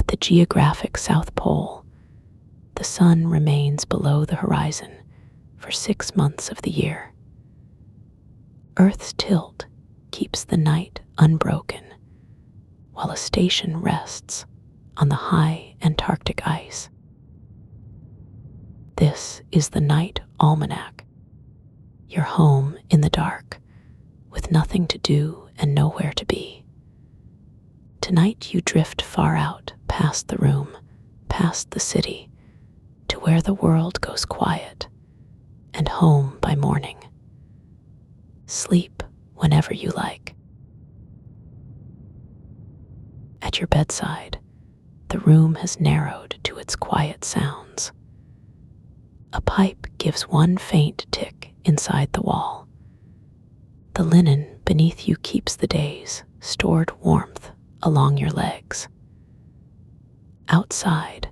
the geographic South Pole, the sun remains below the horizon for 6 months of the year. Earth's tilt keeps the night unbroken, while a station rests on the high Antarctic ice. This is the Night Almanac, your home in the dark, with nothing to do and nowhere to be. Tonight you drift far out past the room, past the city, to where the world goes quiet, and home by morning. Sleep whenever you like. At your bedside, the room has narrowed to its quiet sounds. A pipe gives one faint tick inside the wall. The linen beneath you keeps the day's stored warmth along your legs. Outside,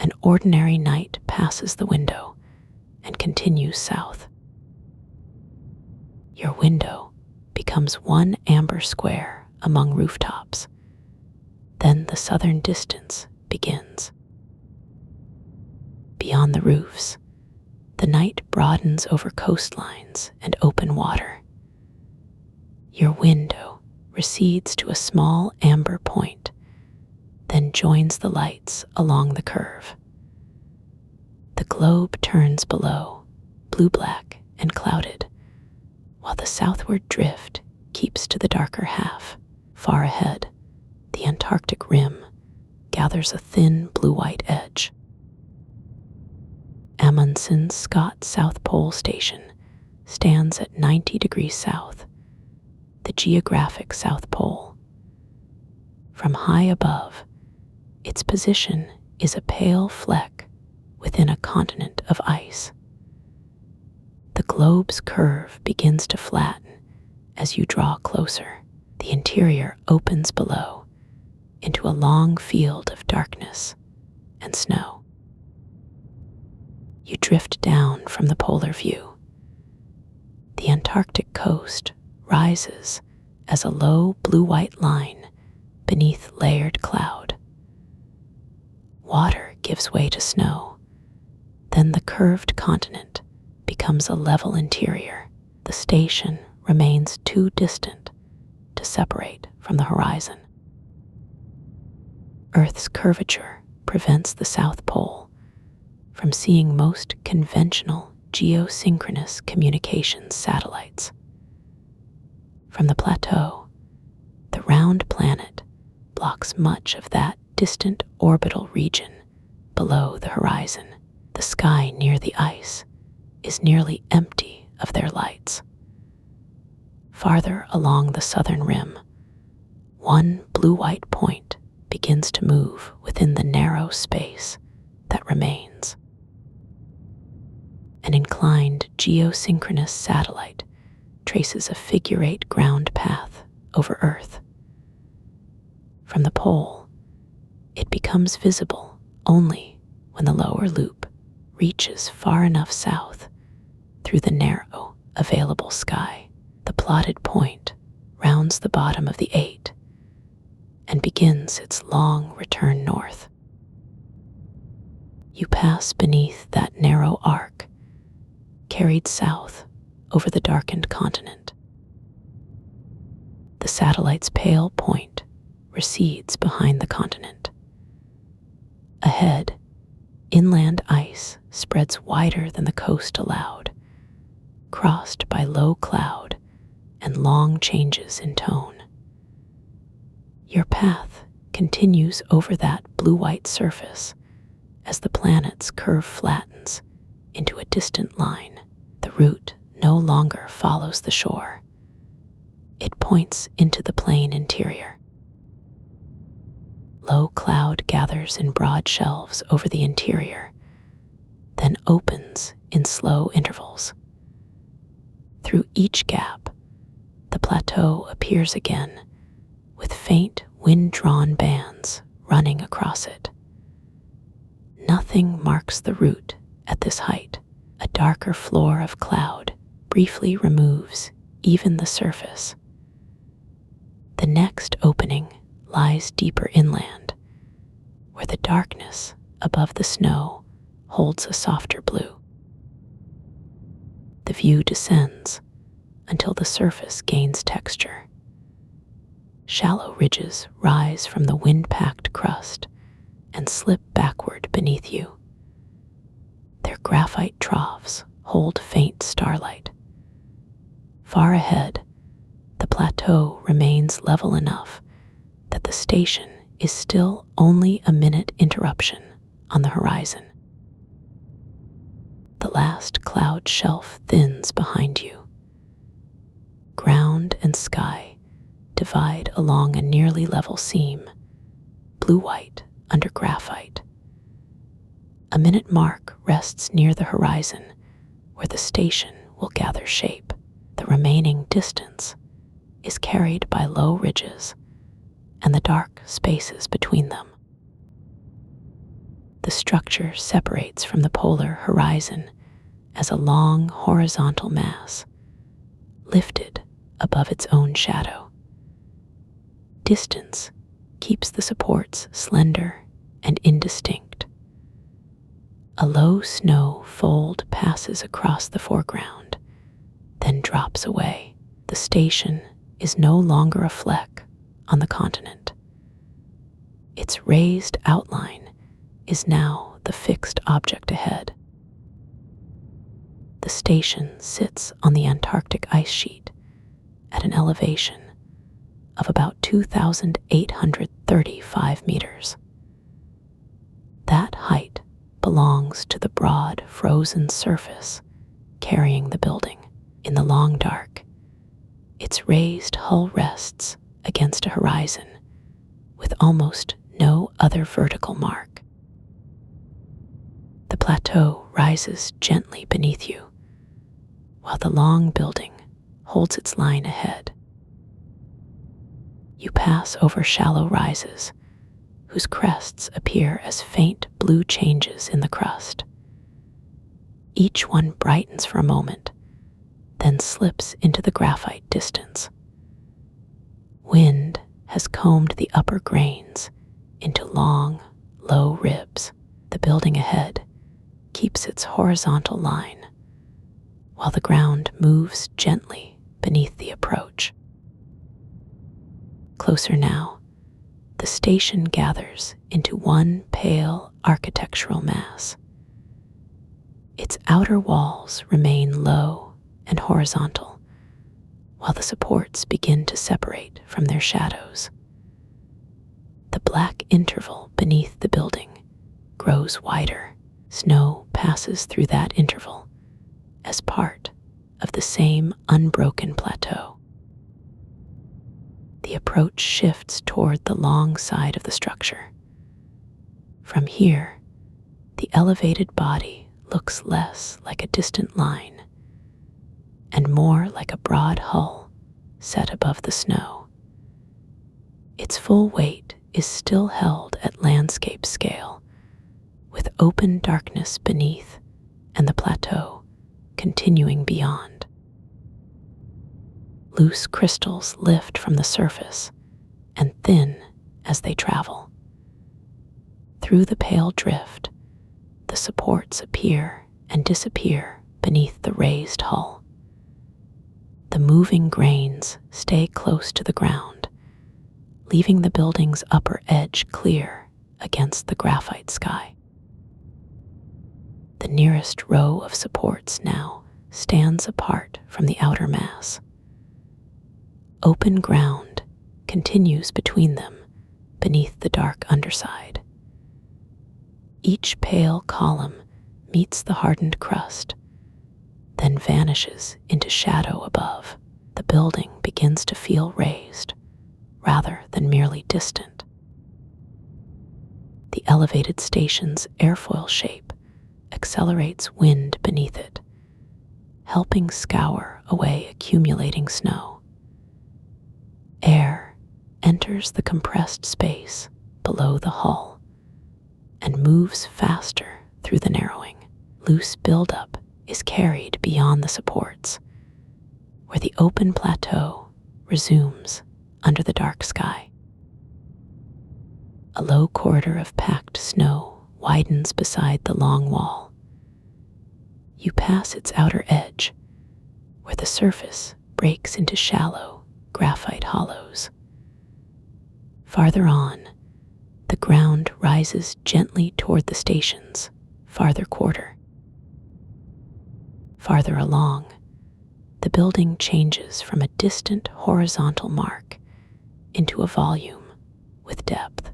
an ordinary night passes the window and continues south. Your window becomes one amber square among rooftops. Then the southern distance begins. Beyond the roofs, the night broadens over coastlines and open water. Your window recedes to a small amber point, then joins the lights along the curve. The globe turns below, blue-black and clouded, while the southward drift keeps to the darker half. Far ahead, the Antarctic rim gathers a thin blue-white edge. Amundsen Scott South Pole Station stands at 90 degrees south, the geographic South Pole. From high above, its position is a pale fleck within a continent of ice. The globe's curve begins to flatten as you draw closer. The interior opens below into a long field of darkness and snow. You drift down from the polar view. The Antarctic coast rises as a low blue-white line beneath layered cloud. Water gives way to snow. Then the curved continent becomes a level interior. The station remains too distant to separate from the horizon. Earth's curvature prevents the South Pole from seeing most conventional geosynchronous communications satellites. From the plateau, the round planet blocks much of that distant orbital region below the horizon. The sky near the ice is nearly empty of their lights. Farther along the southern rim, one blue-white point begins to move within the narrow space that remains. An inclined geosynchronous satellite traces a figure-8 ground path over Earth. From the pole, it becomes visible only when the lower loop reaches far enough south through the narrow available sky. The plotted point rounds the bottom of the 8 and begins its long return north. You pass beneath that narrow arc, carried south over the darkened continent. The satellite's pale point recedes behind the continent. Ahead, inland ice spreads wider than the coast allowed, crossed by low cloud and long changes in tone. Your path continues over that blue-white surface as the planet's curve flattens into a distant line. The route no longer follows the shore. It points into the plain interior. Low cloud gathers in broad shelves over the interior, then opens in slow intervals. Through each gap, the plateau appears again, with faint wind-drawn bands running across it. Nothing marks the route at this height. A darker floor of cloud briefly removes even the surface. The next opening lies deeper inland, the darkness above the snow holds a softer blue. The view descends until the surface gains texture. Shallow ridges rise from the wind-packed crust and slip backward beneath you. Their graphite troughs hold faint starlight. Far ahead, the plateau remains level enough that the station is still only a minute interruption on the horizon. The last cloud shelf thins behind you. Ground and sky divide along a nearly level seam, blue-white under graphite. A minute mark rests near the horizon where the station will gather shape. The remaining distance is carried by low ridges and the dark spaces between them. The structure separates from the polar horizon as a long horizontal mass, lifted above its own shadow. Distance keeps the supports slender and indistinct. A low snow fold passes across the foreground, then drops away. The station is no longer a fleck on the continent. Its raised outline is now the fixed object ahead. The station sits on the Antarctic ice sheet at an elevation of about 2,835 meters. That height belongs to the broad, frozen surface carrying the building. In the long dark, its raised hull rests against a horizon with almost no other vertical mark. The plateau rises gently beneath you, while the long building holds its line ahead. You pass over shallow rises, whose crests appear as faint blue changes in the crust. Each one brightens for a moment, then slips into the graphite distance. Wind has combed the upper grains into long, low ribs. The building ahead keeps its horizontal line, while the ground moves gently beneath the approach. Closer now, the station gathers into one pale architectural mass. Its outer walls remain low and horizontal, while the supports begin to separate from their shadows. The black interval beneath the building grows wider. Snow passes through that interval as part of the same unbroken plateau. The approach shifts toward the long side of the structure. From here, the elevated body looks less like a distant line and more like a broad hull set above the snow. Its full weight is still held at landscape scale, with open darkness beneath and the plateau continuing beyond. Loose crystals lift from the surface and thin as they travel. Through the pale drift, the supports appear and disappear beneath the raised hull. The moving grains stay close to the ground, leaving the building's upper edge clear against the graphite sky. The nearest row of supports now stands apart from the outer mass. Open ground continues between them beneath the dark underside. Each pale column meets the hardened crust, then vanishes into shadow above. The building begins to feel raised rather than merely distant. The elevated station's airfoil shape accelerates wind beneath it, helping scour away accumulating snow. Air enters the compressed space below the hull and moves faster through the narrowing. Loose buildup is carried beyond the supports, where the open plateau resumes under the dark sky. A low corridor of packed snow widens beside the long wall. You pass its outer edge, where the surface breaks into shallow graphite hollows. Farther on, the ground rises gently toward the station's farther quarter. Farther along, the building changes from a distant horizontal mark into a volume with depth.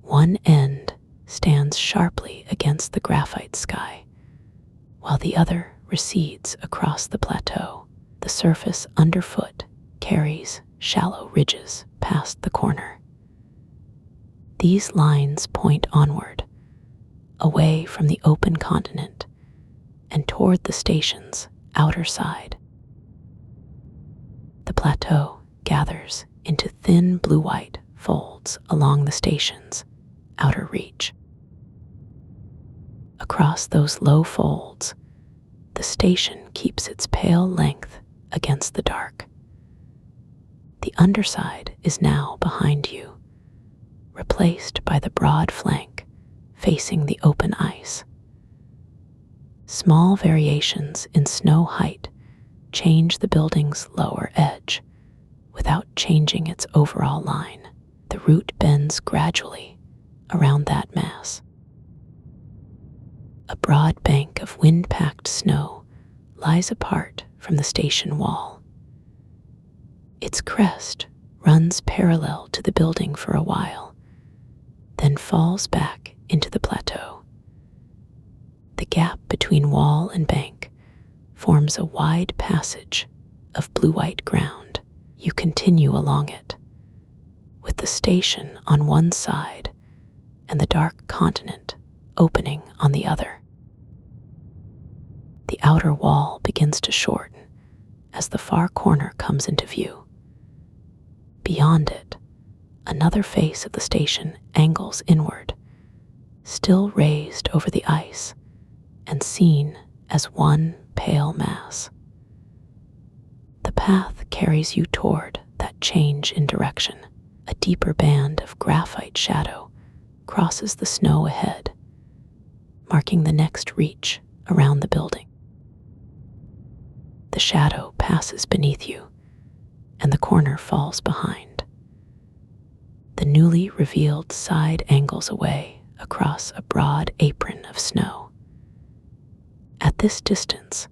One end stands sharply against the graphite sky, while the other recedes across the plateau. The surface underfoot carries shallow ridges past the corner. These lines point onward, away from the open continent and toward the station's outer side. The plateau gathers into thin blue-white folds along the station's outer reach. Across those low folds, the station keeps its pale length against the dark. The underside is now behind you, replaced by the broad flank facing the open ice. Small variations in snow height change the building's lower edge without changing its overall line. The route bends gradually around that mass. A broad bank of wind-packed snow lies apart from the station wall. Its crest runs parallel to the building for a while, then falls back into the plateau. The gap between wall and bank forms a wide passage of blue-white ground. You continue along it, with the station on one side and the dark continent opening on the other. The outer wall begins to shorten as the far corner comes into view. Beyond it, another face of the station angles inward, still raised over the ice and seen as one pale mass. The path carries you toward that change in direction. A deeper band of graphite shadow crosses the snow ahead, marking the next reach around the building. The shadow passes beneath you, and the corner falls behind. The newly revealed side angles away across a broad apron of snow. At this distance,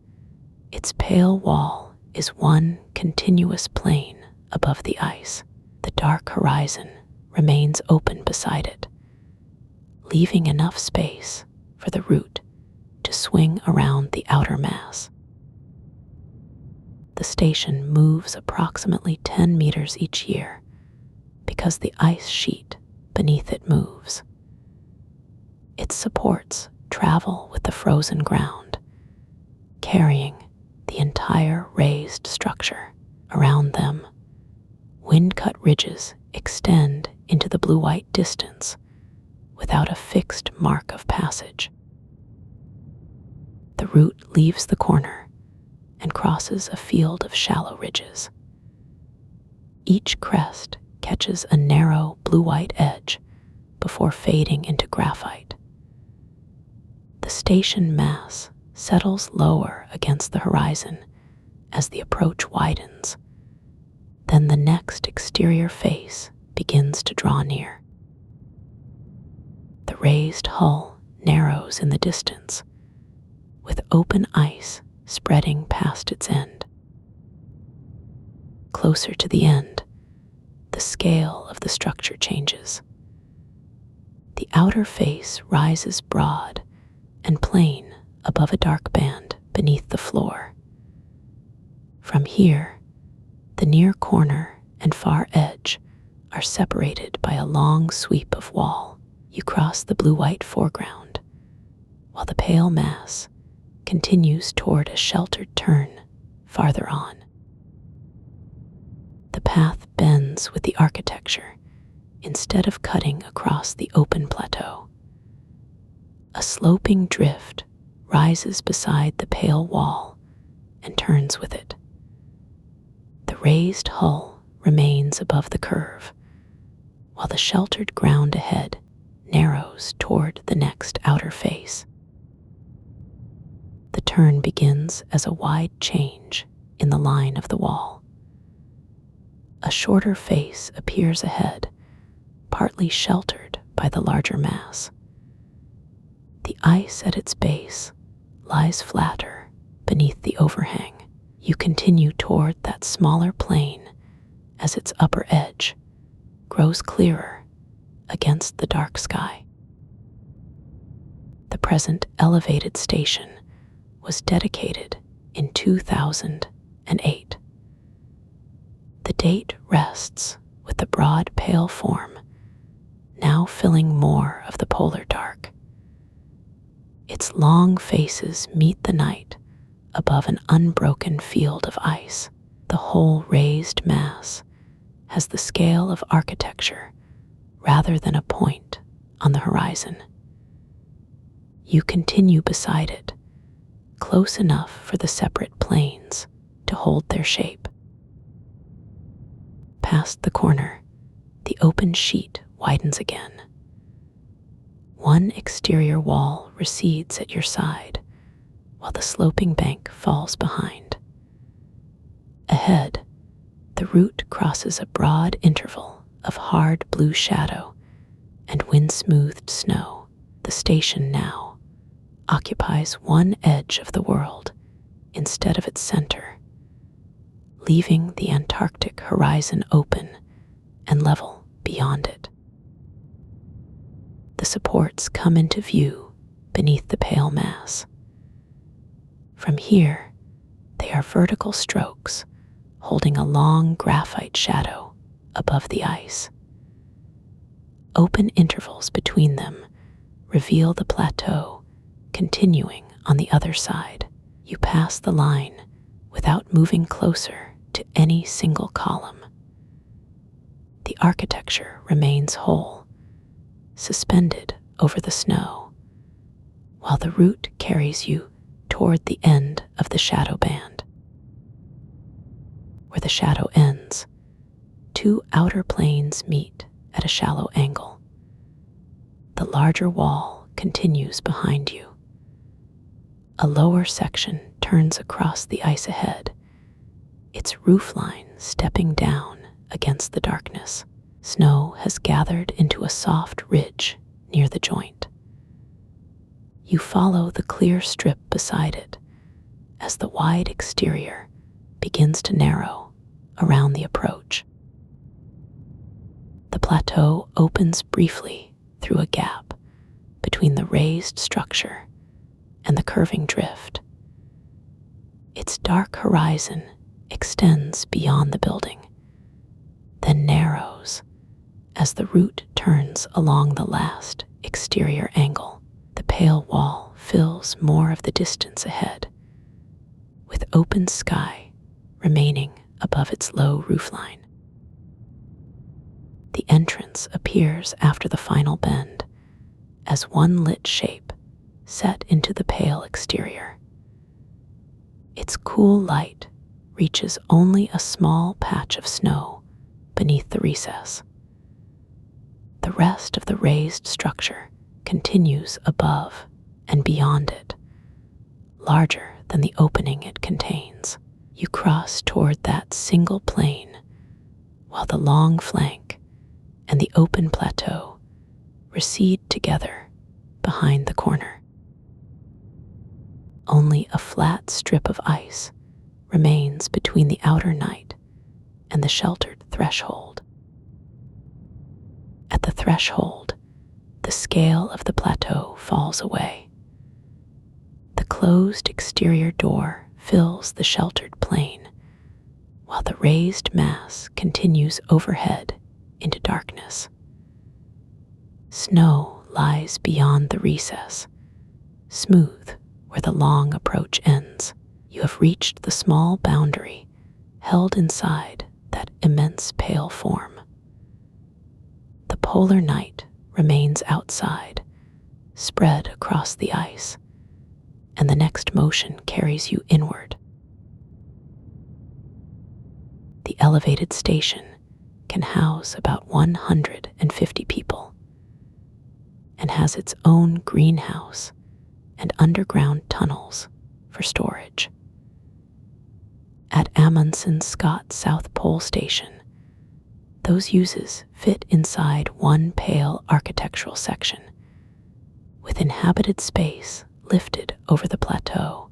its pale wall is one continuous plane above the ice. The dark horizon remains open beside it, leaving enough space for the route to swing around the outer mass. The station moves approximately 10 meters each year because the ice sheet beneath it moves. Its supports travel with the frozen ground, carrying the entire raised structure. Around them, wind-cut ridges extend into the blue-white distance without a fixed mark of passage. The route leaves the corner and crosses a field of shallow ridges. Each crest catches a narrow blue-white edge before fading into graphite. The station mass settles lower against the horizon as the approach widens. Then the next exterior face begins to draw near. The raised hull narrows in the distance, with open ice spreading past its end. Closer to the end, the scale of the structure changes. The outer face rises broad and plain above a dark band beneath the floor. From here, the near corner and far edge are separated by a long sweep of wall. You cross the blue-white foreground, while the pale mass continues toward a sheltered turn farther on. The path bends with the architecture instead of cutting across the open plateau. A sloping drift rises beside the pale wall and turns with it. The raised hull remains above the curve, while the sheltered ground ahead narrows toward the next outer face. The turn begins as a wide change in the line of the wall. A shorter face appears ahead, partly sheltered by the larger mass. The ice at its base lies flatter beneath the overhang. You continue toward that smaller plane as its upper edge grows clearer against the dark sky. The present elevated station was dedicated in 2008. The date rests with the broad pale form now filling more of the polar dark. Its long faces meet the night above an unbroken field of ice. The whole raised mass has the scale of architecture rather than a point on the horizon. You continue beside it, close enough for the separate planes to hold their shape. Past the corner, the open sheet widens again. One exterior wall recedes at your side, while the sloping bank falls behind. Ahead, the route crosses a broad interval of hard blue shadow and wind-smoothed snow. The station now occupies one edge of the world instead of its center, leaving the Antarctic horizon open and level beyond it. The supports come into view beneath the pale mass. From here, they are vertical strokes holding a long graphite shadow above the ice. Open intervals between them reveal the plateau continuing on the other side. You pass the line without moving closer to any single column. The architecture remains whole, suspended over the snow, while the route carries you toward the end of the shadow band. Where the shadow ends, two outer planes meet at a shallow angle. The larger wall continues behind you. A lower section turns across the ice ahead, its roofline stepping down against the darkness. Snow has gathered into a soft ridge near the joint. You follow the clear strip beside it as the wide exterior begins to narrow around the approach. The plateau opens briefly through a gap between the raised structure and the curving drift. Its dark horizon extends beyond the building, then narrows as the route turns along the last exterior angle. The pale wall fills more of the distance ahead, with open sky remaining above its low roofline. The entrance appears after the final bend as one lit shape set into the pale exterior. Its cool light reaches only a small patch of snow beneath the recess. The rest of the raised structure continues above and beyond it, larger than the opening it contains. You cross toward that single plane, while the long flank and the open plateau recede together behind the corner. Only a flat strip of ice remains between the outer night and the sheltered threshold. At the threshold, the scale of the plateau falls away. The closed exterior door fills the sheltered plain, while the raised mass continues overhead into darkness. Snow lies beyond the recess, smooth where the long approach ends. You have reached the small boundary held inside that immense pale form. The polar night remains outside, spread across the ice, and the next motion carries you inward. The elevated station can house about 150 people and has its own greenhouse and underground tunnels for storage. At Amundsen Scott South Pole Station, those uses fit inside one pale architectural section, with inhabited space lifted over the plateau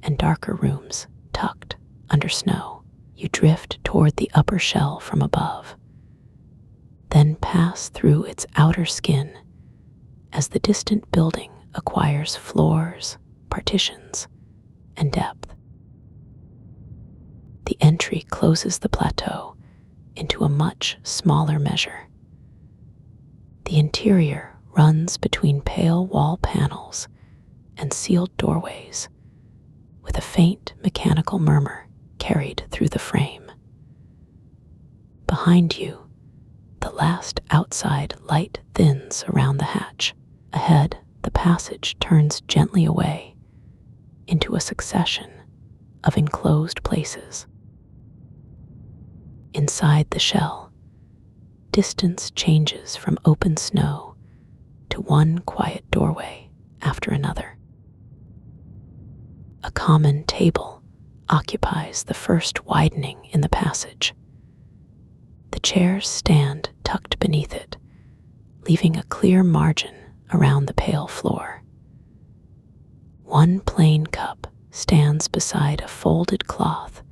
and darker rooms tucked under snow. You drift toward the upper shell from above, then pass through its outer skin as the distant building acquires floors, partitions, and depth. The entry closes the plateau into a much smaller measure. The interior runs between pale wall panels and sealed doorways, with a faint mechanical murmur carried through the frame. Behind you, the last outside light thins around the hatch. Ahead, the passage turns gently away into a succession of enclosed places. Inside the shell, distance changes from open snow to one quiet doorway after another. A common table occupies the first widening in the passage. The chairs stand tucked beneath it, leaving a clear margin around the pale floor. One plain cup stands beside a folded cloth,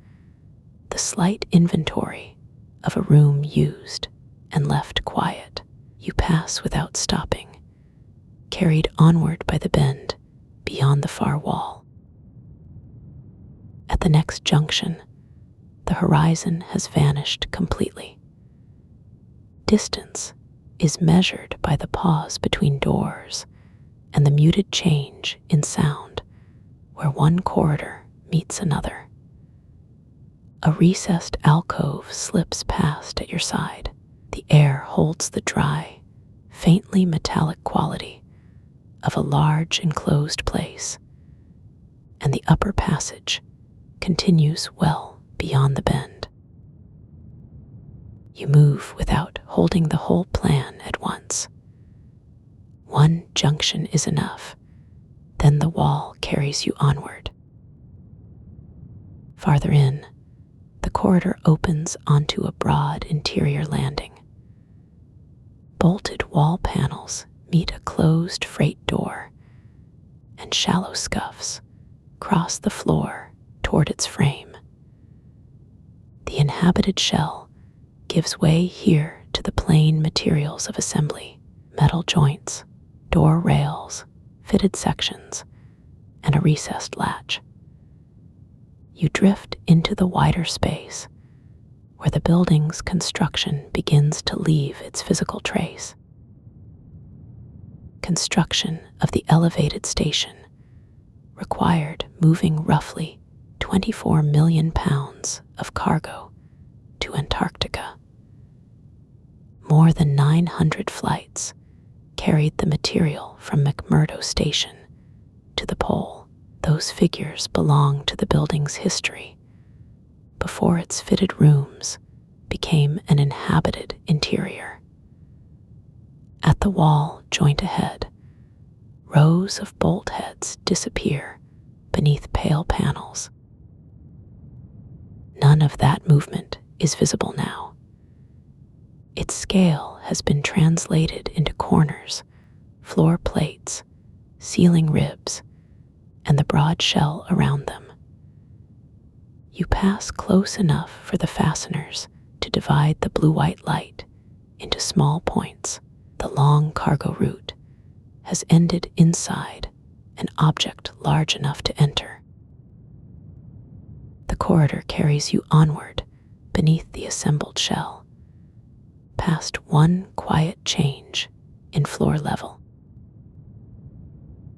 the slight inventory of a room used and left quiet. You pass without stopping, carried onward by the bend beyond the far wall. At the next junction, the horizon has vanished completely. Distance is measured by the pause between doors and the muted change in sound where one corridor meets another. A recessed alcove slips past at your side. The air holds the dry, faintly metallic quality of a large enclosed place, and the upper passage continues well beyond the bend. You move without holding the whole plan at once. One junction is enough, then the wall carries you onward. Farther in, the corridor opens onto a broad interior landing. Bolted wall panels meet a closed freight door, and shallow scuffs cross the floor toward its frame. The inhabited shell gives way here to the plain materials of assembly: metal joints, door rails, fitted sections, and a recessed latch. You drift into the wider space where the building's construction begins to leave its physical trace. Construction of the elevated station required moving roughly 24 million pounds of cargo to Antarctica. More than 900 flights carried the material from McMurdo Station to the pole. Those figures belong to the building's history before its fitted rooms became an inhabited interior. At the wall joint ahead, rows of bolt heads disappear beneath pale panels. None of that movement is visible now. Its scale has been translated into corners, floor plates, ceiling ribs, and the broad shell around them. You pass close enough for the fasteners to divide the blue-white light into small points. The long cargo route has ended inside an object large enough to enter. The corridor carries you onward beneath the assembled shell, past one quiet change in floor level.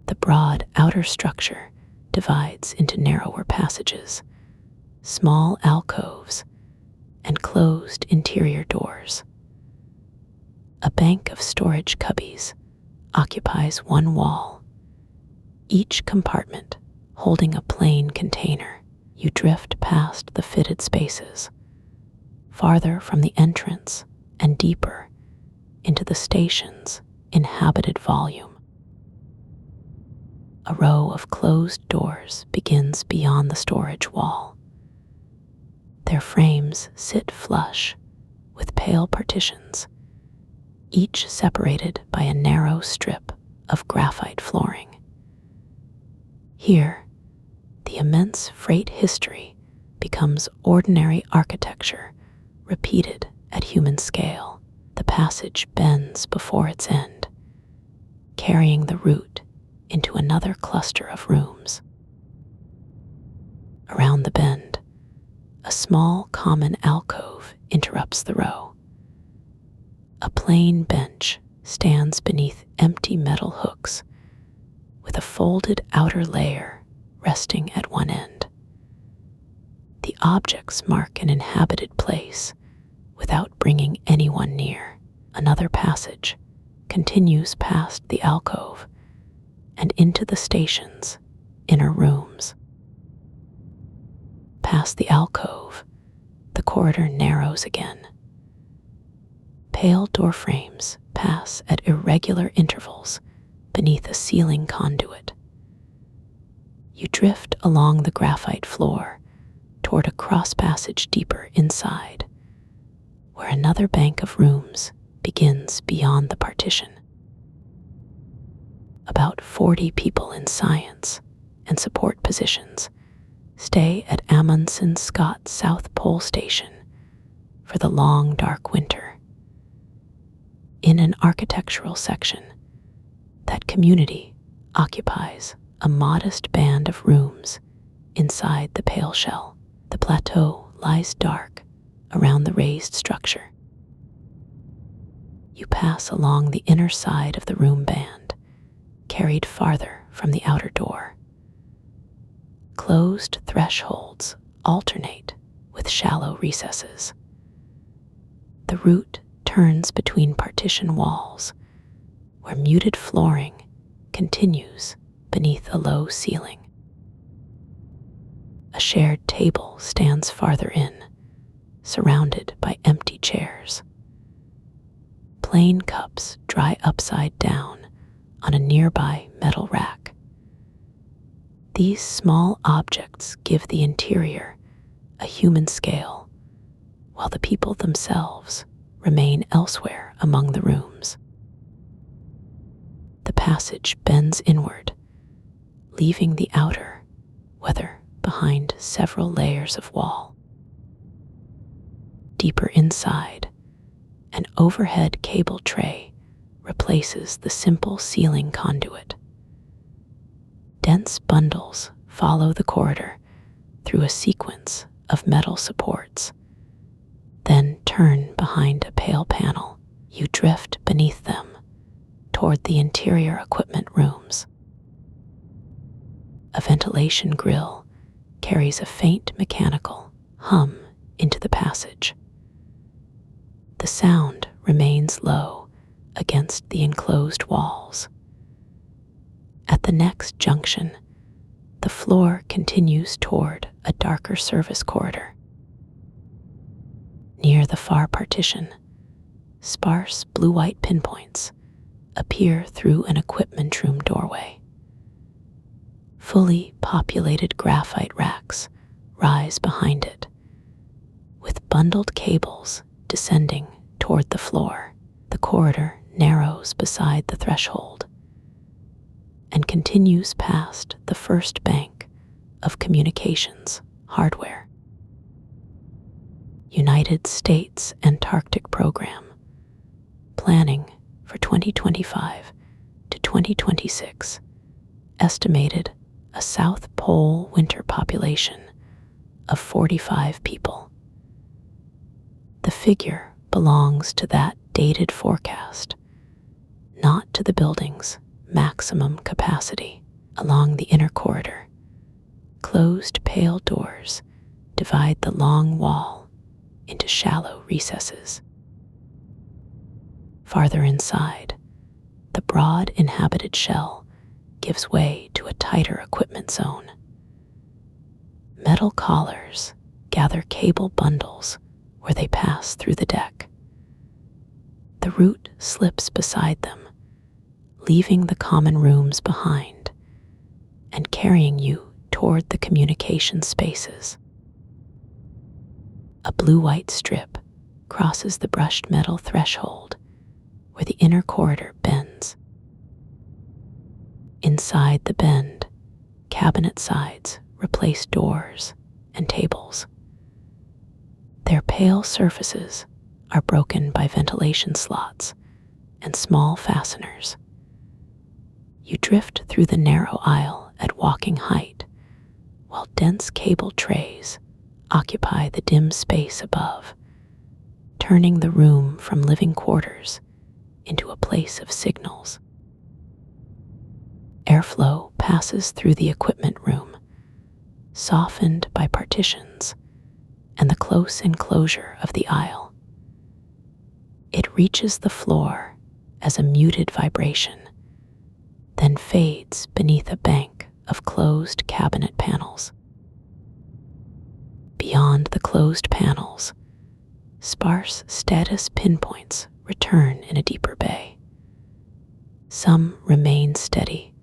The broad outer structure divides into narrower passages, small alcoves, and closed interior doors. A bank of storage cubbies occupies one wall, each compartment holding a plain container. You drift past the fitted spaces, farther from the entrance and deeper into the station's inhabited volume. A row of closed doors begins beyond the storage wall. Their frames sit flush with pale partitions, each separated by a narrow strip of graphite flooring. Here, the immense freight history becomes ordinary architecture repeated at human scale. The passage bends before its end, carrying the route into another cluster of rooms. Around the bend, a small common alcove interrupts the row. A plain bench stands beneath empty metal hooks, with a folded outer layer resting at one end. The objects mark an inhabited place without bringing anyone near. Another passage continues past the alcove and into the station's inner rooms. Past the alcove, the corridor narrows again. Pale door frames pass at irregular intervals beneath a ceiling conduit. You drift along the graphite floor toward a cross passage deeper inside, where another bank of rooms begins beyond the partition. About 40 people in science and support positions stay at Amundsen Scott South Pole Station for the long, dark winter. In an architectural section, that community occupies a modest band of rooms inside the pale shell. The plateau lies dark around the raised structure. You pass along the inner side of the room band, carried farther from the outer door. Closed thresholds alternate with shallow recesses. The route turns between partition walls, where muted flooring continues beneath a low ceiling. A shared table stands farther in, surrounded by empty chairs. Plain cups dry upside down on a nearby metal rack. These small objects give the interior a human scale, while the people themselves remain elsewhere among the rooms. The passage bends inward, leaving the outer, whether behind several layers of wall. Deeper inside, an overhead cable tray replaces the simple ceiling conduit. Dense bundles follow the corridor through a sequence of metal supports, then turn behind a pale panel. You drift beneath them toward the interior equipment rooms. A ventilation grill carries a faint mechanical hum into the passage. The sound remains low against the enclosed walls. At the next junction, the floor continues toward a darker service corridor. Near the far partition, sparse blue-white pinpoints appear through an equipment room doorway. Fully populated graphite racks rise behind it, with bundled cables descending toward the floor. The corridor narrows beside the threshold and continues past the first bank of communications hardware. United States Antarctic Program, planning for 2025 to 2026, estimated a South Pole winter population of 45 people. The figure belongs to that dated forecast, not to the building's maximum capacity. Along the inner corridor, closed pale doors divide the long wall into shallow recesses. Farther inside, the broad inhabited shell gives way to a tighter equipment zone. Metal collars gather cable bundles where they pass through the deck. The route slips beside them, leaving the common rooms behind and carrying you toward the communication spaces. A blue-white strip crosses the brushed metal threshold where the inner corridor bends. Inside the bend, cabinet sides replace doors and tables. Their pale surfaces are broken by ventilation slots and small fasteners. You drift through the narrow aisle at walking height, while dense cable trays occupy the dim space above, turning the room from living quarters into a place of signals. Airflow passes through the equipment room, softened by partitions and the close enclosure of the aisle. It reaches the floor as a muted vibration, then fades beneath a bank of closed cabinet panels. Beyond the closed panels, sparse status pinpoints return in a deeper bay. Some remain steady,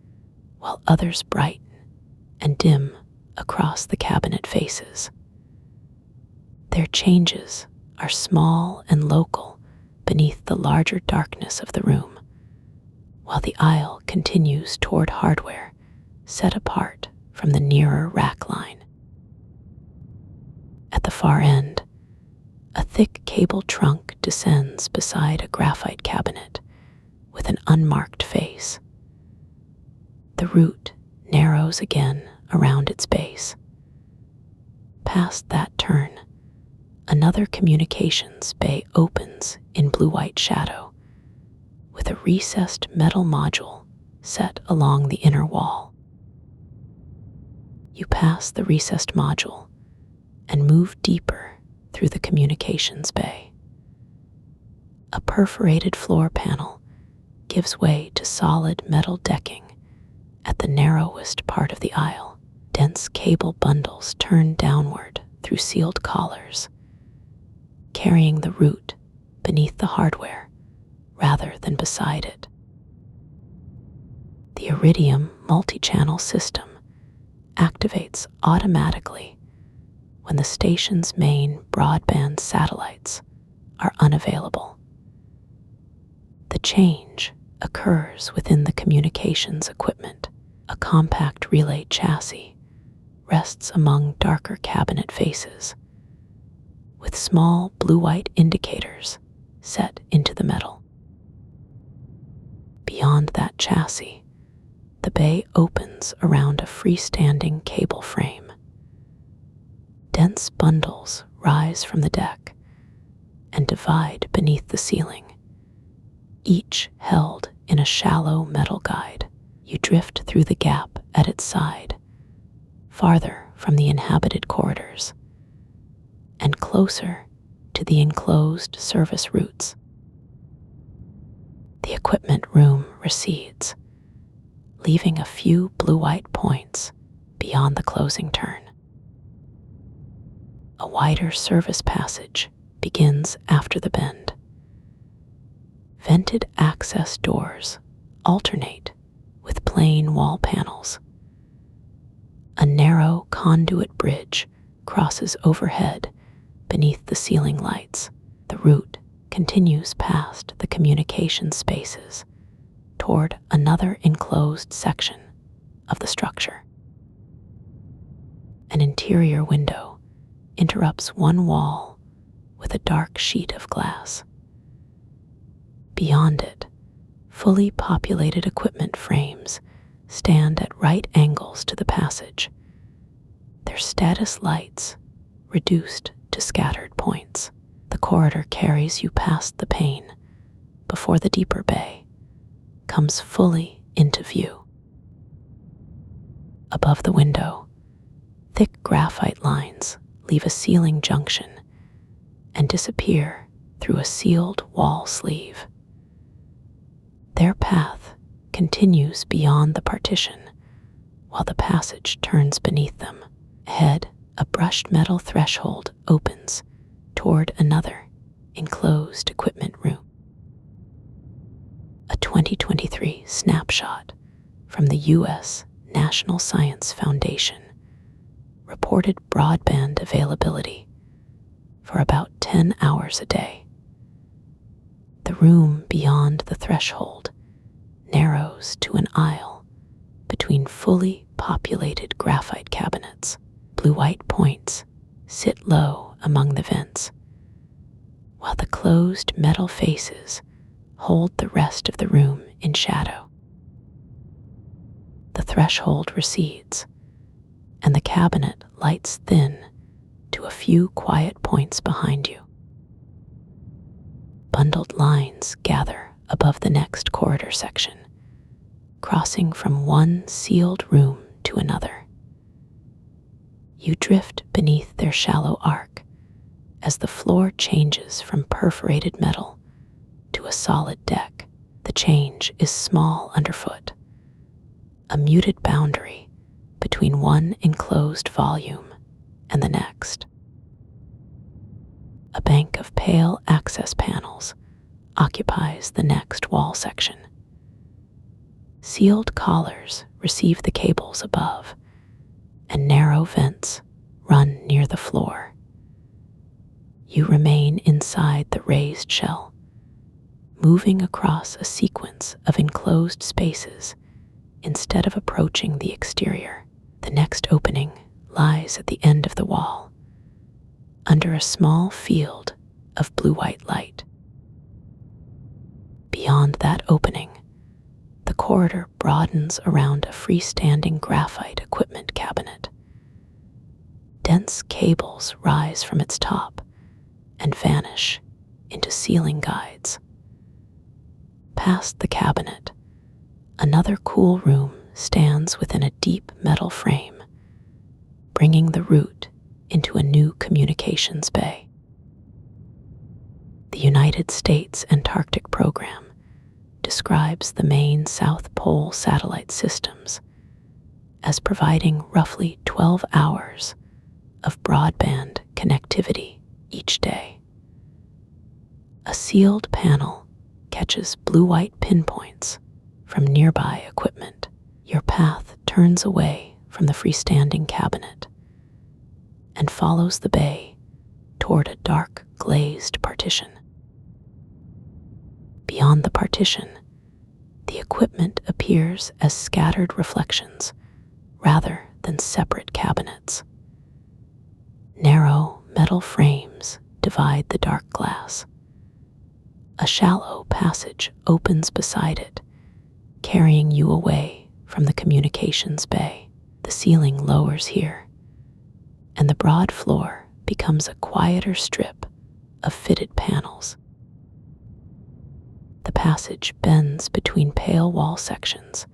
while others brighten and dim across the cabinet faces. Their changes are small and local beneath the larger darkness of the room, while the aisle continues toward hardware set apart from the nearer rack line. At the far end, a thick cable trunk descends beside a graphite cabinet with an unmarked face. The route narrows again around its base. Past that turn, another communications bay opens in blue-white shadow, with a recessed metal module set along the inner wall. You pass the recessed module and move deeper through the communications bay. A perforated floor panel gives way to solid metal decking at the narrowest part of the aisle. Dense cable bundles turn downward through sealed collars, carrying the route beneath the hardware rather than beside it. The Iridium multi-channel system activates automatically when the station's main broadband satellites are unavailable. The change occurs within the communications equipment. A compact relay chassis rests among darker cabinet faces, with small blue-white indicators set into the metal. Beyond that chassis, the bay opens around a freestanding cable frame. Dense bundles rise from the deck and divide beneath the ceiling, each held in a shallow metal guide. You drift through the gap at its side, farther from the inhabited corridors, and closer to the enclosed service routes. The equipment room recedes, leaving a few blue-white points beyond the closing turn. A wider service passage begins after the bend. Vented access doors alternate with plain wall panels. A narrow conduit bridge crosses overhead beneath the ceiling lights. The route continues past the communication spaces toward another enclosed section of the structure. An interior window interrupts one wall with a dark sheet of glass. Beyond it, fully populated equipment frames stand at right angles to the passage, their status lights reduced to scattered points. The corridor carries you past the pane before the deeper bay comes fully into view. Above the window, thick graphite lines leave a ceiling junction and disappear through a sealed wall sleeve. Their path continues beyond the partition, while the passage turns beneath them. Ahead, a brushed metal threshold opens toward another enclosed equipment room. A 2023 snapshot from the U.S. National Science Foundation reported broadband availability for about 10 hours a day. The room beyond the threshold narrows to an aisle between fully populated graphite cabinets. Blue-white points sit low among the vents, while the closed metal faces hold the rest of the room in shadow. The threshold recedes, and the cabinet lights thin to a few quiet points behind you. Bundled lines gather above the next corridor section, crossing from one sealed room to another. You drift beneath their shallow arc as the floor changes from perforated metal to a solid deck. The change is small underfoot, a muted boundary between one enclosed volume and the next. A bank of pale access panels occupies the next wall section. Sealed collars receive the cables above, and narrow vents run near the floor. You remain inside the raised shell, moving across a sequence of enclosed spaces instead of approaching the exterior. The next opening lies at the end of the wall, under a small field of blue-white light. Beyond that opening, the corridor broadens around a freestanding graphite equipment cabinet. Dense cables rise from its top and vanish into ceiling guides. Past the cabinet, another cool room stands within a deep metal frame, bringing the route into a new communications bay. The United States Antarctic Program describes the main South Pole satellite systems as providing roughly 12 hours of broadband connectivity each day. A sealed panel catches blue-white pinpoints from nearby equipment. Your path turns away from the freestanding cabinet and follows the bay toward a dark glazed partition. Beyond the partition, the equipment appears as scattered reflections rather than separate cabinets. Narrow metal frames divide the dark glass. A shallow passage opens beside it, carrying you away from the communications bay. The ceiling lowers here, and the broad floor becomes a quieter strip of fitted panels. The passage bends between pale wall sections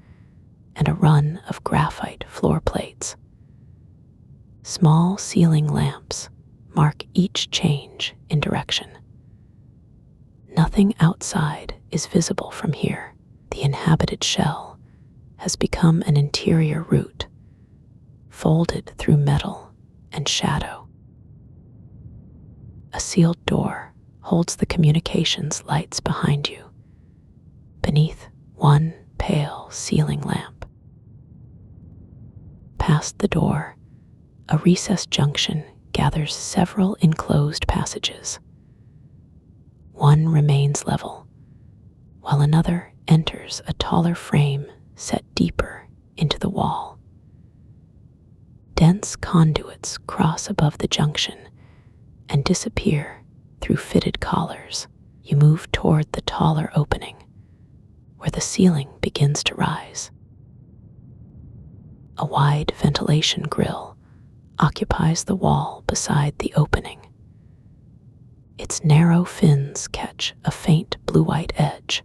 and a run of graphite floor plates. Small ceiling lamps mark each change in direction. Nothing outside is visible from here. The inhabited shell has become an interior route, folded through metal and shadow. A sealed door holds the communications lights behind you, beneath one pale ceiling lamp. Past the door, a recessed junction gathers several enclosed passages. One remains level, while another enters a taller frame set deeper into the wall. Dense conduits cross above the junction and disappear through fitted collars. You move toward the taller opening, where the ceiling begins to rise. A wide ventilation grill occupies the wall beside the opening. Its narrow fins catch a faint blue-white edge,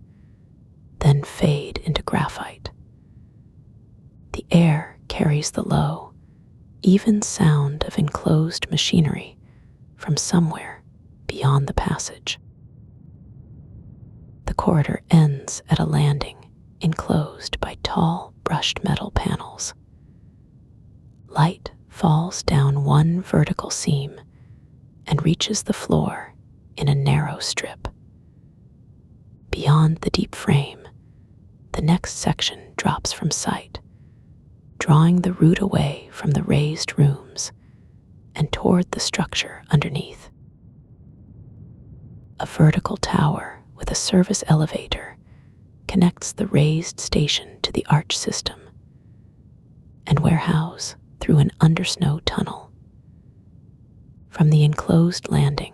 then fade into graphite. The air carries the low, even sound of enclosed machinery from somewhere beyond the passage. The corridor ends at a landing enclosed by tall, brushed metal panels. Light falls down one vertical seam and reaches the floor in a narrow strip. Beyond the deep frame, the next section drops from sight, drawing the route away from the raised rooms and toward the structure underneath. A vertical tower with a service elevator connects the raised station to the arch system and warehouse through an undersnow tunnel. From the enclosed landing,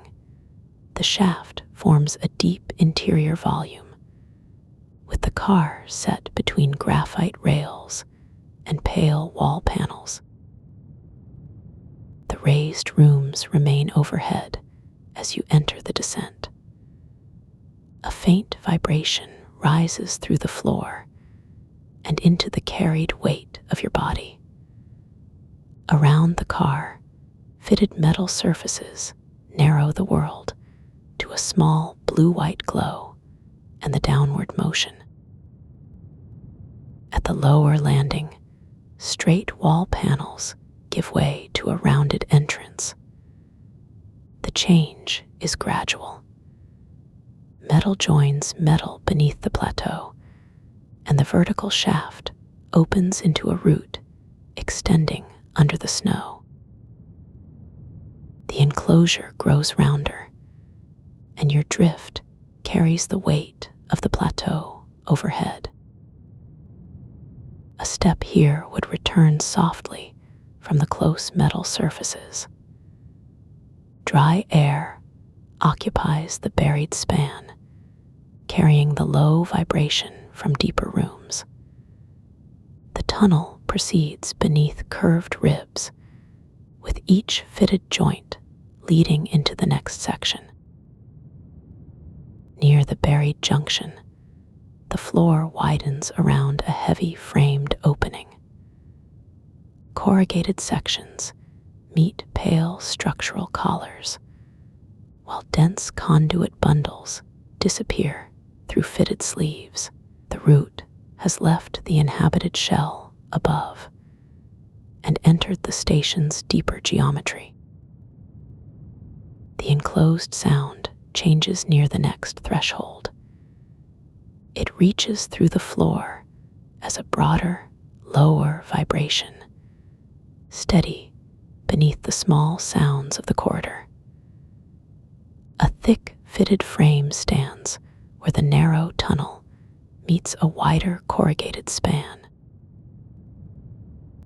the shaft forms a deep interior volume, with the car set between graphite rails and pale wall panels. The raised rooms remain overhead as you enter the descent. A faint vibration rises through the floor and into the carried weight of your body. Around the car, fitted metal surfaces narrow the world to a small blue-white glow and the downward motion. At the lower landing, straight wall panels give way to a rounded entrance. The change is gradual. Metal joins metal beneath the plateau, and the vertical shaft opens into a route extending under the snow. The enclosure grows rounder, and your drift carries the weight of the plateau overhead. A step here would return softly from the close metal surfaces. Dry air occupies the buried span, carrying the low vibration from deeper rooms. The tunnel proceeds beneath curved ribs, with each fitted joint leading into the next section. Near the buried junction, the floor widens around a heavy framed opening. Corrugated sections meet pale structural collars, while dense conduit bundles disappear through fitted sleeves. The route has left the inhabited shell above and entered the station's deeper geometry. The enclosed sound changes near the next threshold. It reaches through the floor as a broader, lower vibration, steady beneath the small sounds of the corridor. A thick fitted frame stands where the narrow tunnel meets a wider corrugated span.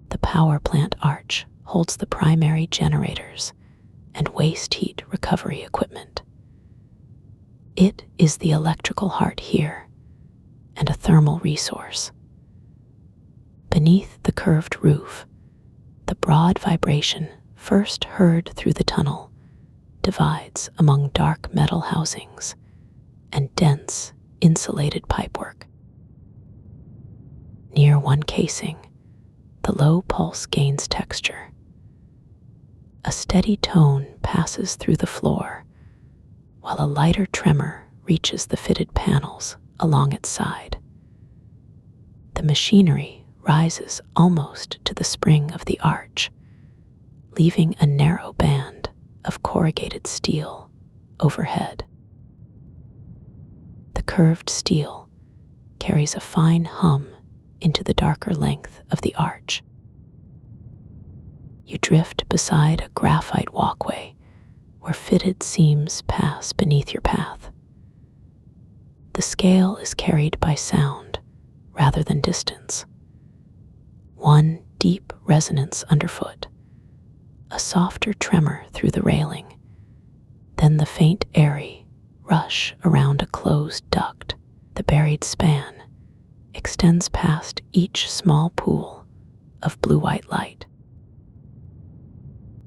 The power plant arch holds the primary generators and waste heat recovery equipment. It is the electrical heart here and a thermal resource. Beneath the curved roof, the broad vibration first heard through the tunnel divides among dark metal housings and dense insulated pipework. Near one casing, the low pulse gains texture. A steady tone passes through the floor, while a lighter tremor reaches the fitted panels along its side. The machinery rises almost to the spring of the arch, leaving a narrow band of corrugated steel overhead. The curved steel carries a fine hum into the darker length of the arch. You drift beside a graphite walkway where fitted seams pass beneath your path. The scale is carried by sound rather than distance. One deep resonance underfoot, a softer tremor through the railing, then the faint airy rush around a closed duct. The buried span extends past each small pool of blue-white light.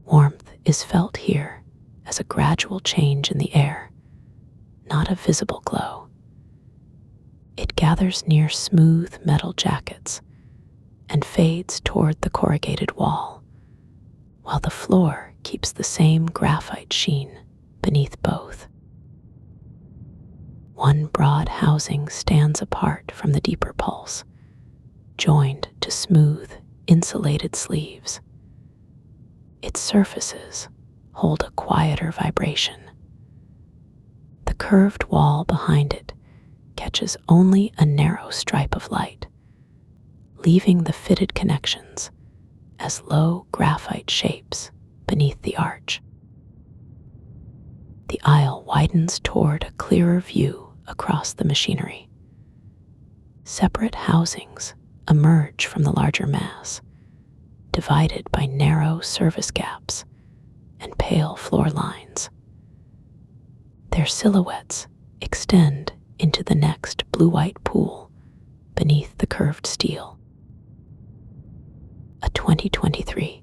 Warmth is felt here as a gradual change in the air, not a visible glow. It gathers near smooth metal jackets and fades toward the corrugated wall, while the floor keeps the same graphite sheen beneath both. One broad housing stands apart from the deeper pulse, joined to smooth, insulated sleeves. Its surfaces hold a quieter vibration. The curved wall behind it catches only a narrow stripe of light, leaving the fitted connections as low graphite shapes beneath the arch. The aisle widens toward a clearer view across the machinery. Separate housings emerge from the larger mass, divided by narrow service gaps and pale floor lines. Their silhouettes extend into the next blue-white pool beneath the curved steel. A 2023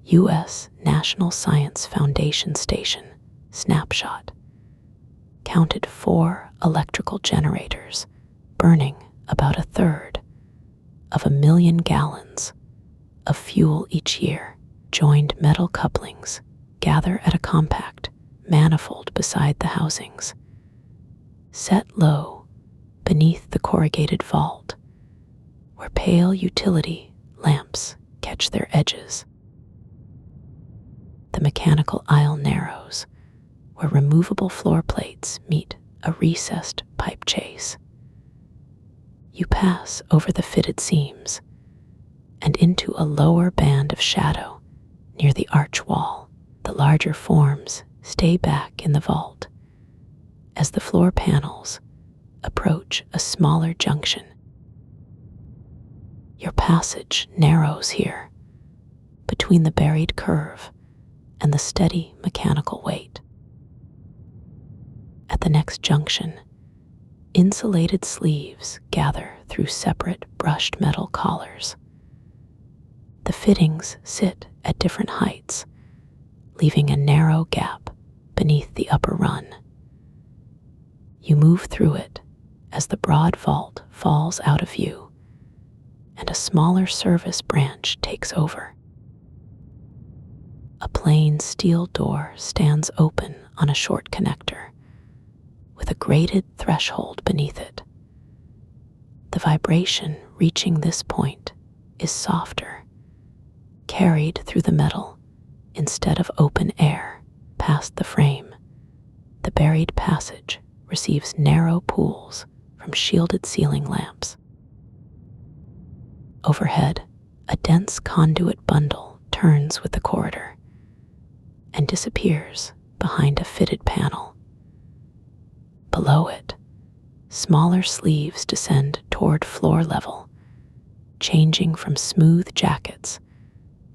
U.S. National Science Foundation station snapshot counted 4 electrical generators burning about 1/3 of 1 million gallons of fuel each year. Joined metal couplings gather at a compact manifold beside the housings, set low beneath the corrugated vault, where pale utility lamps catch their edges. The mechanical aisle narrows, where removable floor plates meet a recessed pipe chase. You pass over the fitted seams and into a lower band of shadow near the arch wall. The larger forms stay back in the vault as the floor panels approach a smaller junction. Your passage narrows here between the buried curve and the steady mechanical weight. At the next junction, insulated sleeves gather through separate brushed metal collars. The fittings sit at different heights, leaving a narrow gap beneath the upper run. You move through it as the broad vault falls out of view and a smaller service branch takes over. A plain steel door stands open on a short connector, with a grated threshold beneath it. The vibration reaching this point is softer, carried through the metal instead of open air past the frame. The buried passage receives narrow pools from shielded ceiling lamps. Overhead, a dense conduit bundle turns with the corridor and disappears behind a fitted panel. Below it, smaller sleeves descend toward floor level, changing from smooth jackets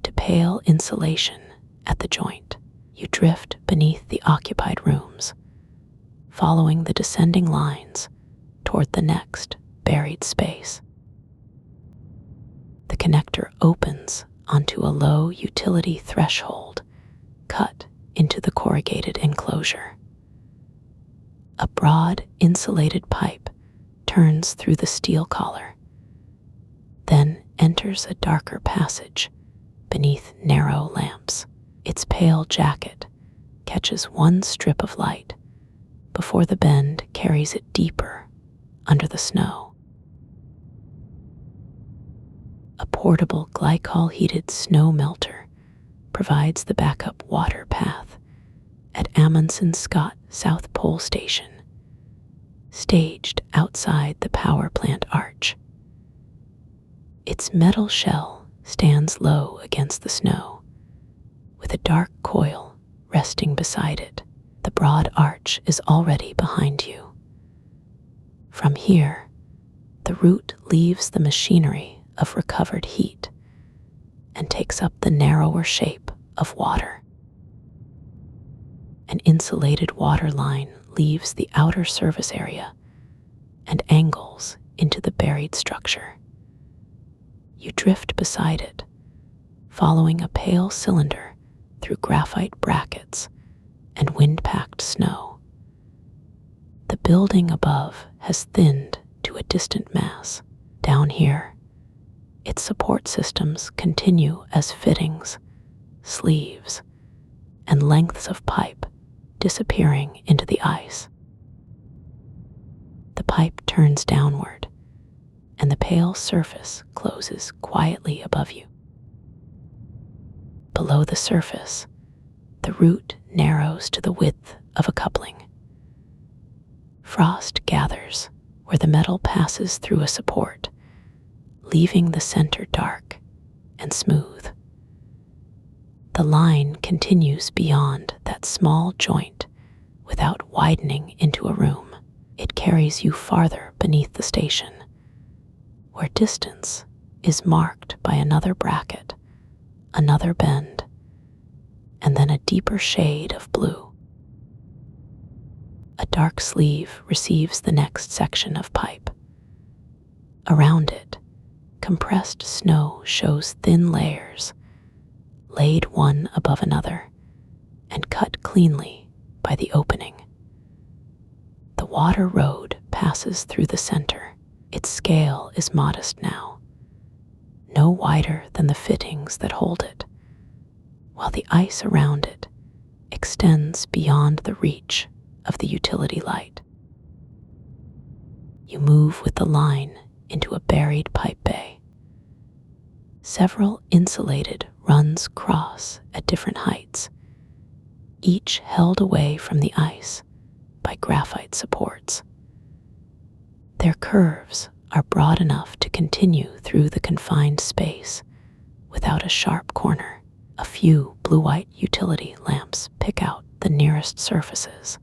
to pale insulation at the joint. You drift beneath the occupied rooms, following the descending lines toward the next buried space. The connector opens onto a low utility threshold cut into the corrugated enclosure. A broad insulated pipe turns through the steel collar, then enters a darker passage beneath narrow lamps. Its pale jacket catches one strip of light before the bend carries it deeper under the snow. A portable glycol-heated snow melter provides the backup water path at Amundsen Scott South Pole Station, staged outside the power plant arch. Its metal shell stands low against the snow, with a dark coil resting beside it. The broad arch is already behind you. From here, the route leaves the machinery of recovered heat and takes up the narrower shape of water. An insulated water line leaves the outer service area and angles into the buried structure. You drift beside it, following a pale cylinder through graphite brackets and wind-packed snow. The building above has thinned to a distant mass. Down here, its support systems continue as fittings, sleeves, and lengths of pipe disappearing into the ice. The pipe turns downward, and the pale surface closes quietly above you. Below the surface, The root narrows to the width of a coupling. Frost gathers where the metal passes through a support, leaving the center dark and smooth. The line continues beyond that small joint without widening into a room. It carries you farther beneath the station, where distance is marked by another bracket, another bend, and then a deeper shade of blue. A dark sleeve receives the next section of pipe. Around it, compressed snow shows thin layers, laid one above another, and cut cleanly by the opening. The water road passes through the center. Its scale is modest now, no wider than the fittings that hold it, while the ice around it extends beyond the reach of the utility light. You move with the line into a buried pipe bay. Several insulated runs cross at different heights, each held away from the ice by graphite supports. Their curves are broad enough to continue through the confined space without a sharp corner. A few blue-white utility lamps pick out the nearest surfaces,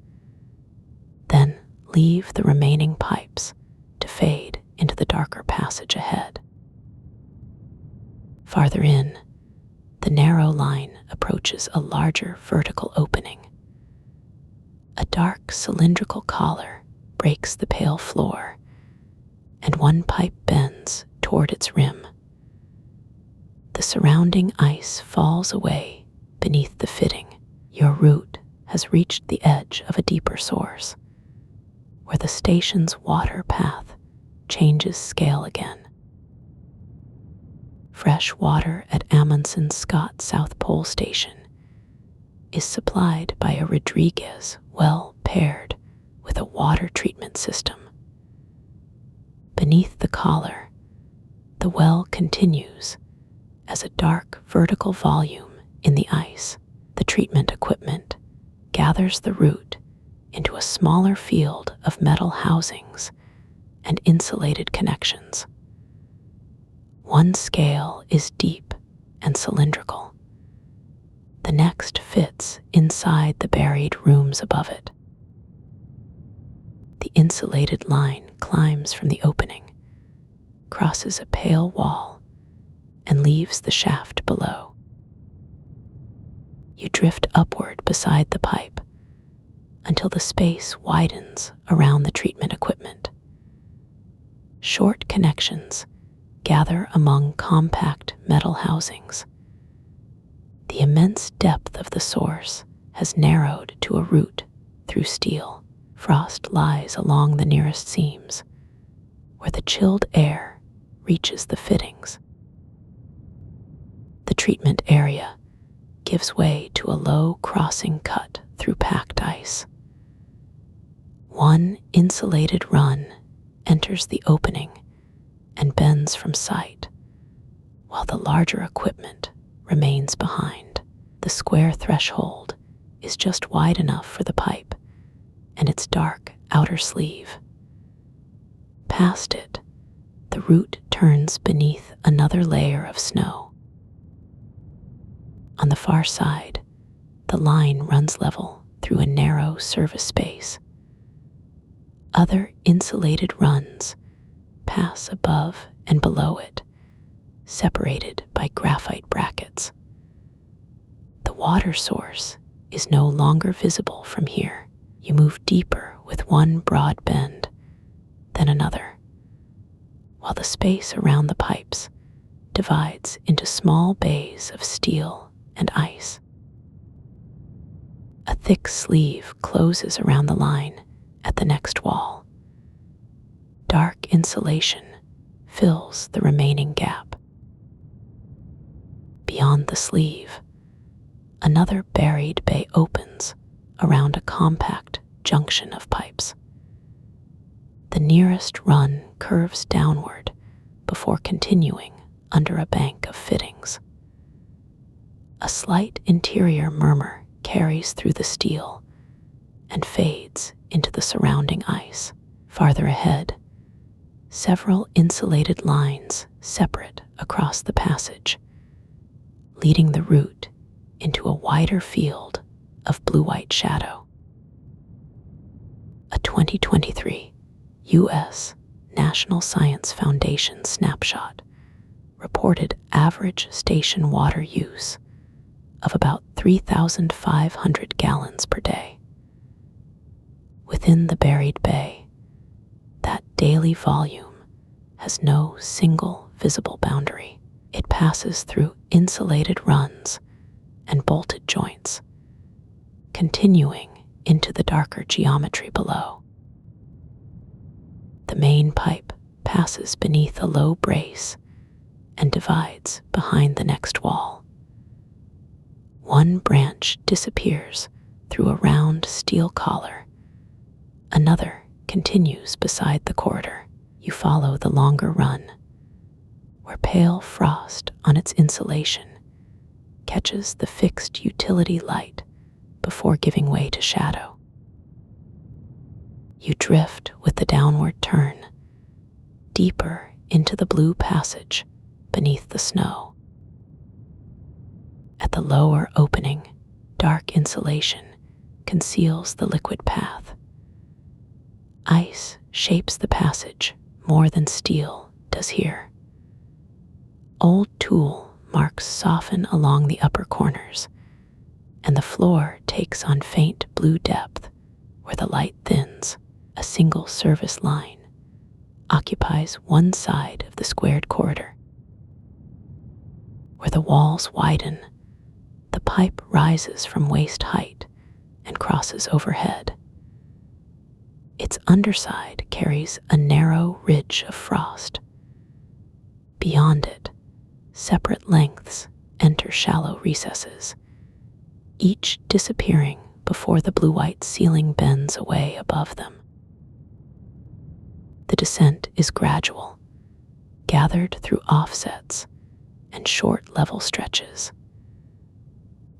then leave the remaining pipes to fade into the darker passage ahead. Farther in, the narrow line approaches a larger vertical opening. A dark cylindrical collar breaks the pale floor, and one pipe bends toward its rim. The surrounding ice falls away beneath the fitting. Your route has reached the edge of a deeper source, where the station's water path changes scale again. Fresh water at Amundsen Scott South Pole Station is supplied by a Rodriguez well paired with a water treatment system. Beneath the collar, the well continues as a dark vertical volume in the ice. The treatment equipment gathers the root into a smaller field of metal housings and insulated connections. One scale is deep and cylindrical. The next fits inside the buried rooms above it. The insulated line climbs from the opening, crosses a pale wall, and leaves the shaft below. You drift upward beside the pipe until the space widens around the treatment equipment. Short connections gather among compact metal housings. The immense depth of the source has narrowed to a route through steel. Frost lies along the nearest seams, where the chilled air reaches the fittings. The treatment area gives way to a low crossing cut through packed ice. One insulated run enters the opening and bends from sight, while the larger equipment remains behind. The square threshold is just wide enough for the pipe and its dark outer sleeve. Past it, the route turns beneath another layer of snow. On the far side, the line runs level through a narrow service space. Other insulated runs pass above and below it, separated by graphite brackets. The water source is no longer visible from here. You move deeper with one broad bend, then another, while the space around the pipes divides into small bays of steel and ice. A thick sleeve closes around the line at the next wall. Dark insulation fills the remaining gap. Beyond the sleeve, another buried bay opens around a compact junction of pipes. The nearest run curves downward before continuing under a bank of fittings. A slight interior murmur carries through the steel and fades into the surrounding ice. Farther ahead, several insulated lines separate across the passage, leading the route into a wider field of blue-white shadow. A 2023 U.S. National Science Foundation snapshot reported average station water use of about 3,500 gallons per day. Within the buried bay, that daily volume has no single visible boundary. It passes through insulated runs and bolted joints, continuing into the darker geometry below. The main pipe passes beneath a low brace and divides behind the next wall. One branch disappears through a round steel collar. Another continues beside the corridor. You follow the longer run, where pale frost on its insulation catches the fixed utility light before giving way to shadow. You drift with the downward turn, deeper into the blue passage beneath the snow. At the lower opening, dark insulation conceals the liquid path. Ice shapes the passage more than steel does here. Old tool marks soften along the upper corners, and the floor takes on faint blue depth where the light thins. A single service line occupies one side of the squared corridor. Where the walls widen, the pipe rises from waist height and crosses overhead. Its underside carries a narrow ridge of frost. Beyond it, separate lengths enter shallow recesses, each disappearing before the blue-white ceiling bends away above them. The descent is gradual, gathered through offsets and short level stretches.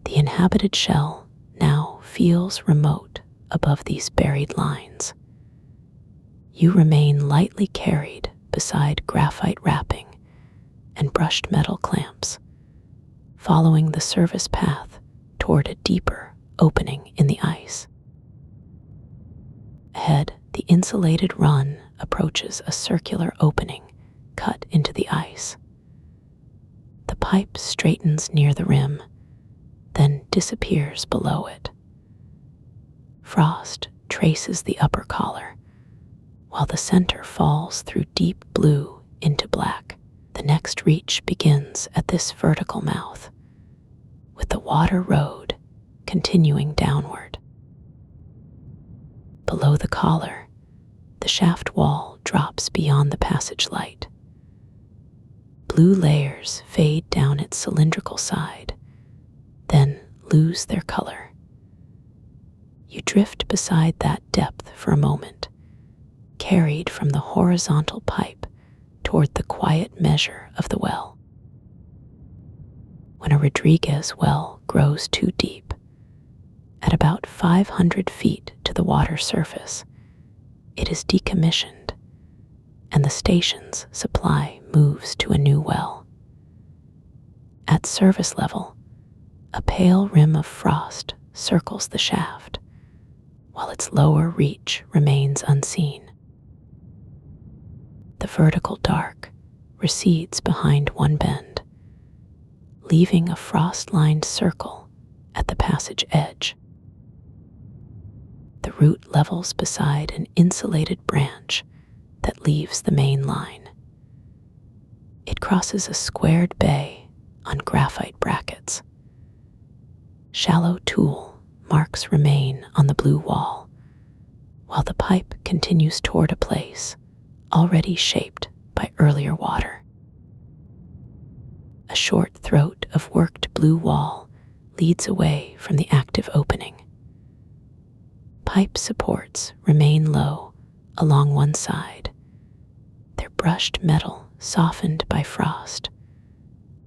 The inhabited shell now feels remote above these buried lines. You remain lightly carried beside graphite wrapping and brushed metal clamps, following the service path toward a deeper opening in the ice. Ahead, the insulated run approaches a circular opening cut into the ice. The pipe straightens near the rim, then disappears below it. Frost traces the upper collar, while the center falls through deep blue into black. The next reach begins at this vertical mouth, with the water road continuing downward. Below the collar, the shaft wall drops beyond the passage light. Blue layers fade down its cylindrical side, then lose their color. You drift beside that depth for a moment, carried from the horizontal pipe toward the quiet measure of the well. When a Rodriguez well grows too deep, at about 500 feet to the water surface, it is decommissioned, and the station's supply moves to a new well. At service level, a pale rim of frost circles the shaft, while its lower reach remains unseen. The vertical dark recedes behind one bend, leaving a frost-lined circle at the passage edge. The route levels beside an insulated branch that leaves the main line. It crosses a squared bay on graphite brackets. Shallow tool marks remain on the blue wall, while the pipe continues toward a place already shaped by earlier water. A short throat of worked blue wall leads away from the active opening. Pipe supports remain low along one side, their brushed metal softened by frost,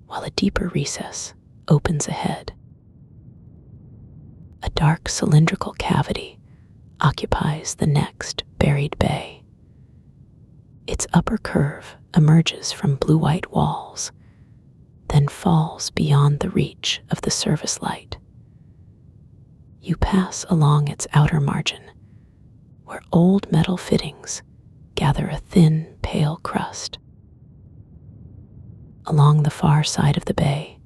while a deeper recess opens ahead. A dark cylindrical cavity occupies the next buried bay. Its upper curve emerges from blue-white walls, then falls beyond the reach of the service light. You pass along its outer margin, where old metal fittings gather a thin, pale crust. Along the far side of the bay,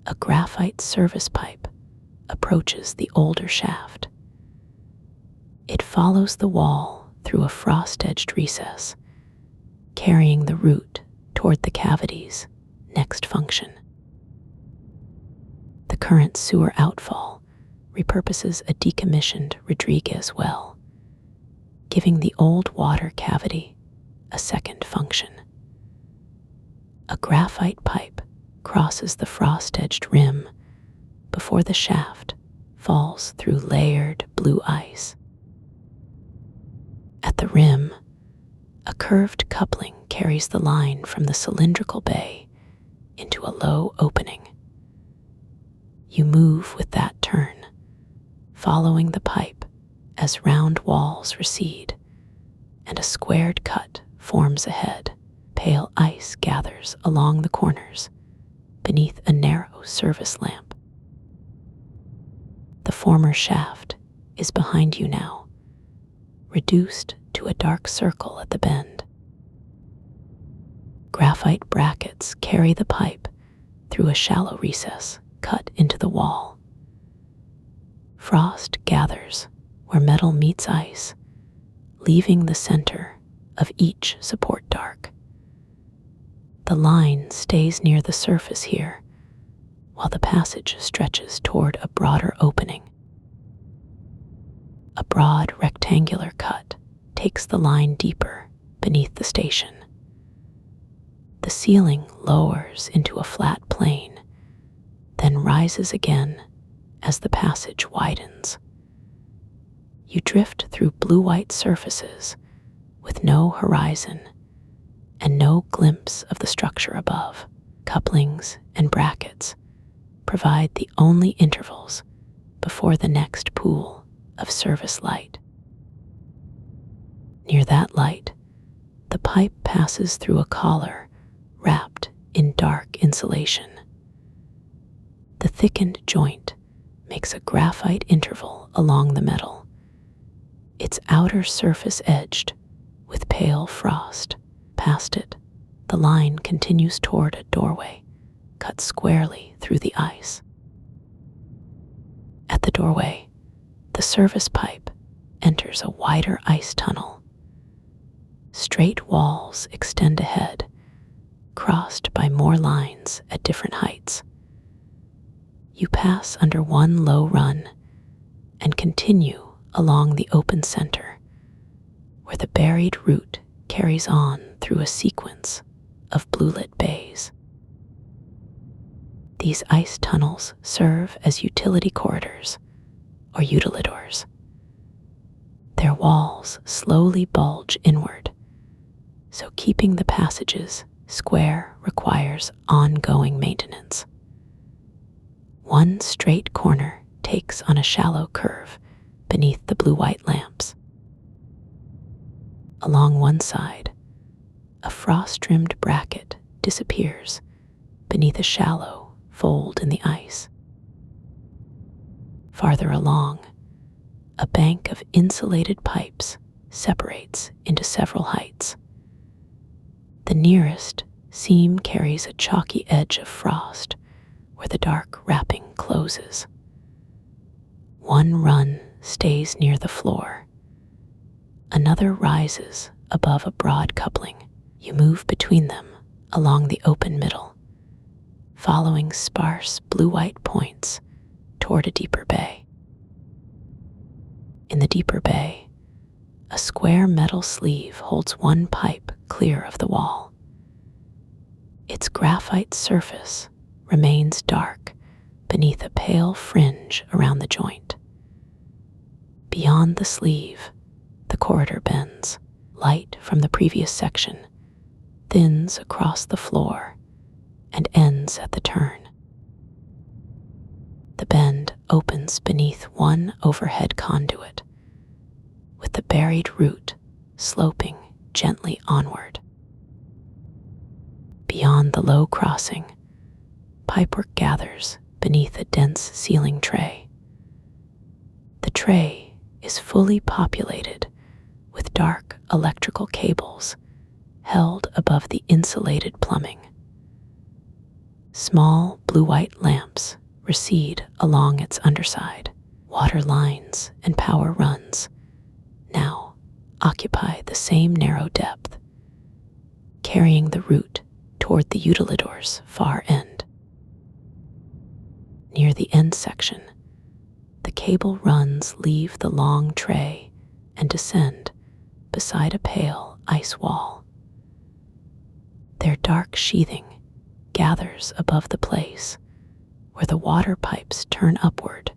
a graphite service pipe approaches the older shaft. It follows the wall through a frost-edged recess, carrying the route toward the cavity's next function. The current sewer outfall repurposes a decommissioned Rodriguez well, giving the old water cavity a second function. A graphite pipe crosses the frost-edged rim before the shaft falls through layered blue ice. At the rim, a curved coupling carries the line from the cylindrical bay into a low opening. You move with that turn, following the pipe as round walls recede and a squared cut forms ahead. Pale ice gathers along the corners beneath a narrow service lamp. The former shaft is behind you now, reduced to a dark circle at the bend. Graphite brackets carry the pipe through a shallow recess cut into the wall. Frost gathers where metal meets ice, leaving the center of each support dark. The line stays near the surface here, while the passage stretches toward a broader opening. A broad rectangular cut takes the line deeper beneath the station. The ceiling lowers into a flat plane, then rises again as the passage widens. You drift through blue-white surfaces with no horizon and no glimpse of the structure above. Couplings and brackets provide the only intervals before the next pool of service light. Near that light, the pipe passes through a collar wrapped in dark insulation. The thickened joint makes a graphite interval along the metal, its outer surface edged with pale frost. Past it, the line continues toward a doorway cut squarely through the ice. At the doorway, the service pipe enters a wider ice tunnel. Straight walls extend ahead, crossed by more lines at different heights. You pass under one low run and continue along the open center, where the buried route carries on through a sequence of blue-lit bays. These ice tunnels serve as utility corridors or utilidors. Their walls slowly bulge inward, so keeping the passages square requires ongoing maintenance. One straight corner takes on a shallow curve beneath the blue-white lamps. Along one side, a frost-rimmed bracket disappears beneath a shallow fold in the ice. Farther along, a bank of insulated pipes separates into several heights. The nearest seam carries a chalky edge of frost where the dark wrapping closes. One run stays near the floor. Another rises above a broad coupling. You move between them along the open middle, following sparse blue-white points toward a deeper bay. In the deeper bay, a square metal sleeve holds one pipe clear of the wall. Its graphite surface remains dark beneath a pale fringe around the joint. Beyond the sleeve, the corridor bends. Light from the previous section thins across the floor and ends at the turn. The bend opens runs beneath one overhead conduit, with the buried root sloping gently onward. Beyond the low crossing, pipework gathers beneath a dense ceiling tray. The tray is fully populated with dark electrical cables held above the insulated plumbing. Small blue-white lamps recede along its underside. Water lines and power runs now occupy the same narrow depth, carrying the root toward the utilidor's far end. Near the end section, the cable runs leave the long tray and descend beside a pale ice wall. Their dark sheathing gathers above the place where the water pipes turn upward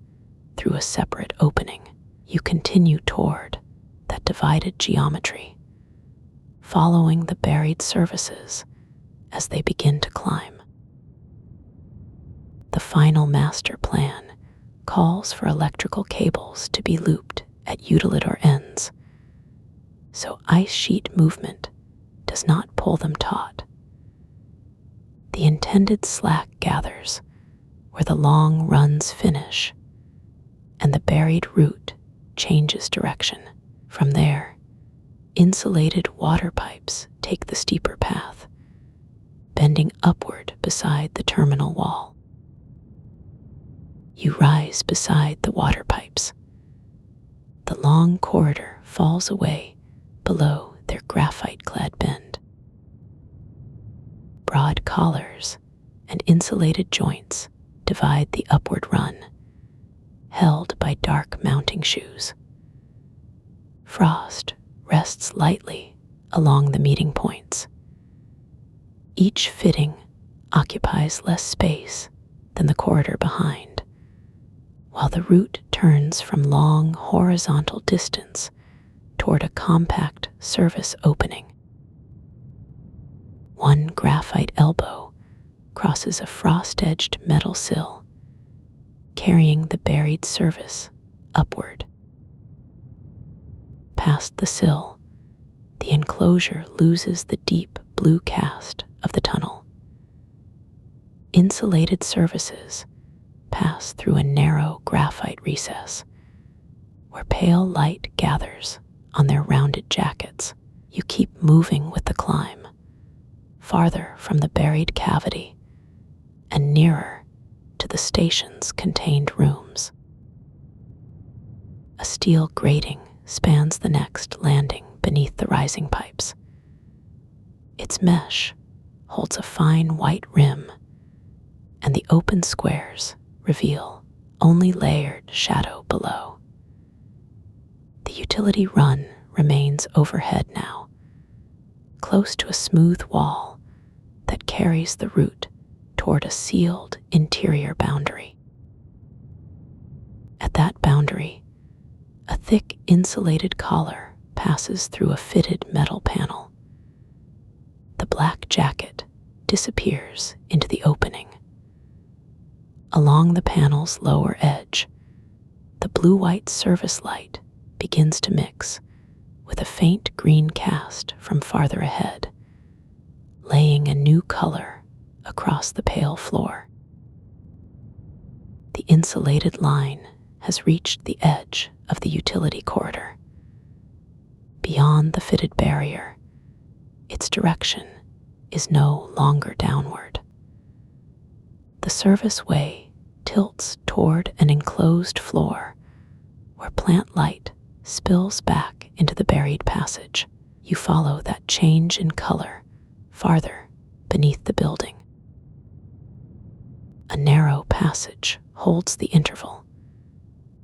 through a separate opening. You continue toward that divided geometry, following the buried services as they begin to climb. The final master plan calls for electrical cables to be looped at utilidor ends, so ice sheet movement does not pull them taut. The intended slack gathers where the long runs finish, and the buried root changes direction. From there, insulated water pipes take the steeper path, bending upward beside the terminal wall. You rise beside the water pipes. The long corridor falls away below their graphite-clad bend. Broad collars and insulated joints divide the upward run, held by dark mounting shoes. Frost rests lightly along the meeting points. Each fitting occupies less space than the corridor behind, while the root turns from long horizontal distance toward a compact service opening. One graphite elbow crosses a frost-edged metal sill, carrying the buried service upward. Past the sill, the enclosure loses the deep blue cast of the tunnel. Insulated services pass through a narrow graphite recess where pale light gathers on their rounded jackets. You keep moving with the climb, farther from the buried cavity and nearer to the station's contained rooms. A steel grating spans the next landing beneath the rising pipes. Its mesh holds a fine white rim, and the open squares reveal only layered shadow below. The utility run remains overhead now, close to a smooth wall that carries the root toward a sealed interior boundary. At that boundary, a thick insulated collar passes through a fitted metal panel. The black jacket disappears into the opening. Along the panel's lower edge, the blue-white service light begins to mix with a faint green cast from farther ahead, laying a new color across the pale floor. The insulated line has reached the edge of the utility corridor. Beyond the fitted barrier, its direction is no longer downward. The service way tilts toward an enclosed floor where plant light spills back into the buried passage. You follow that change in color farther beneath the building. A narrow passage holds the interval,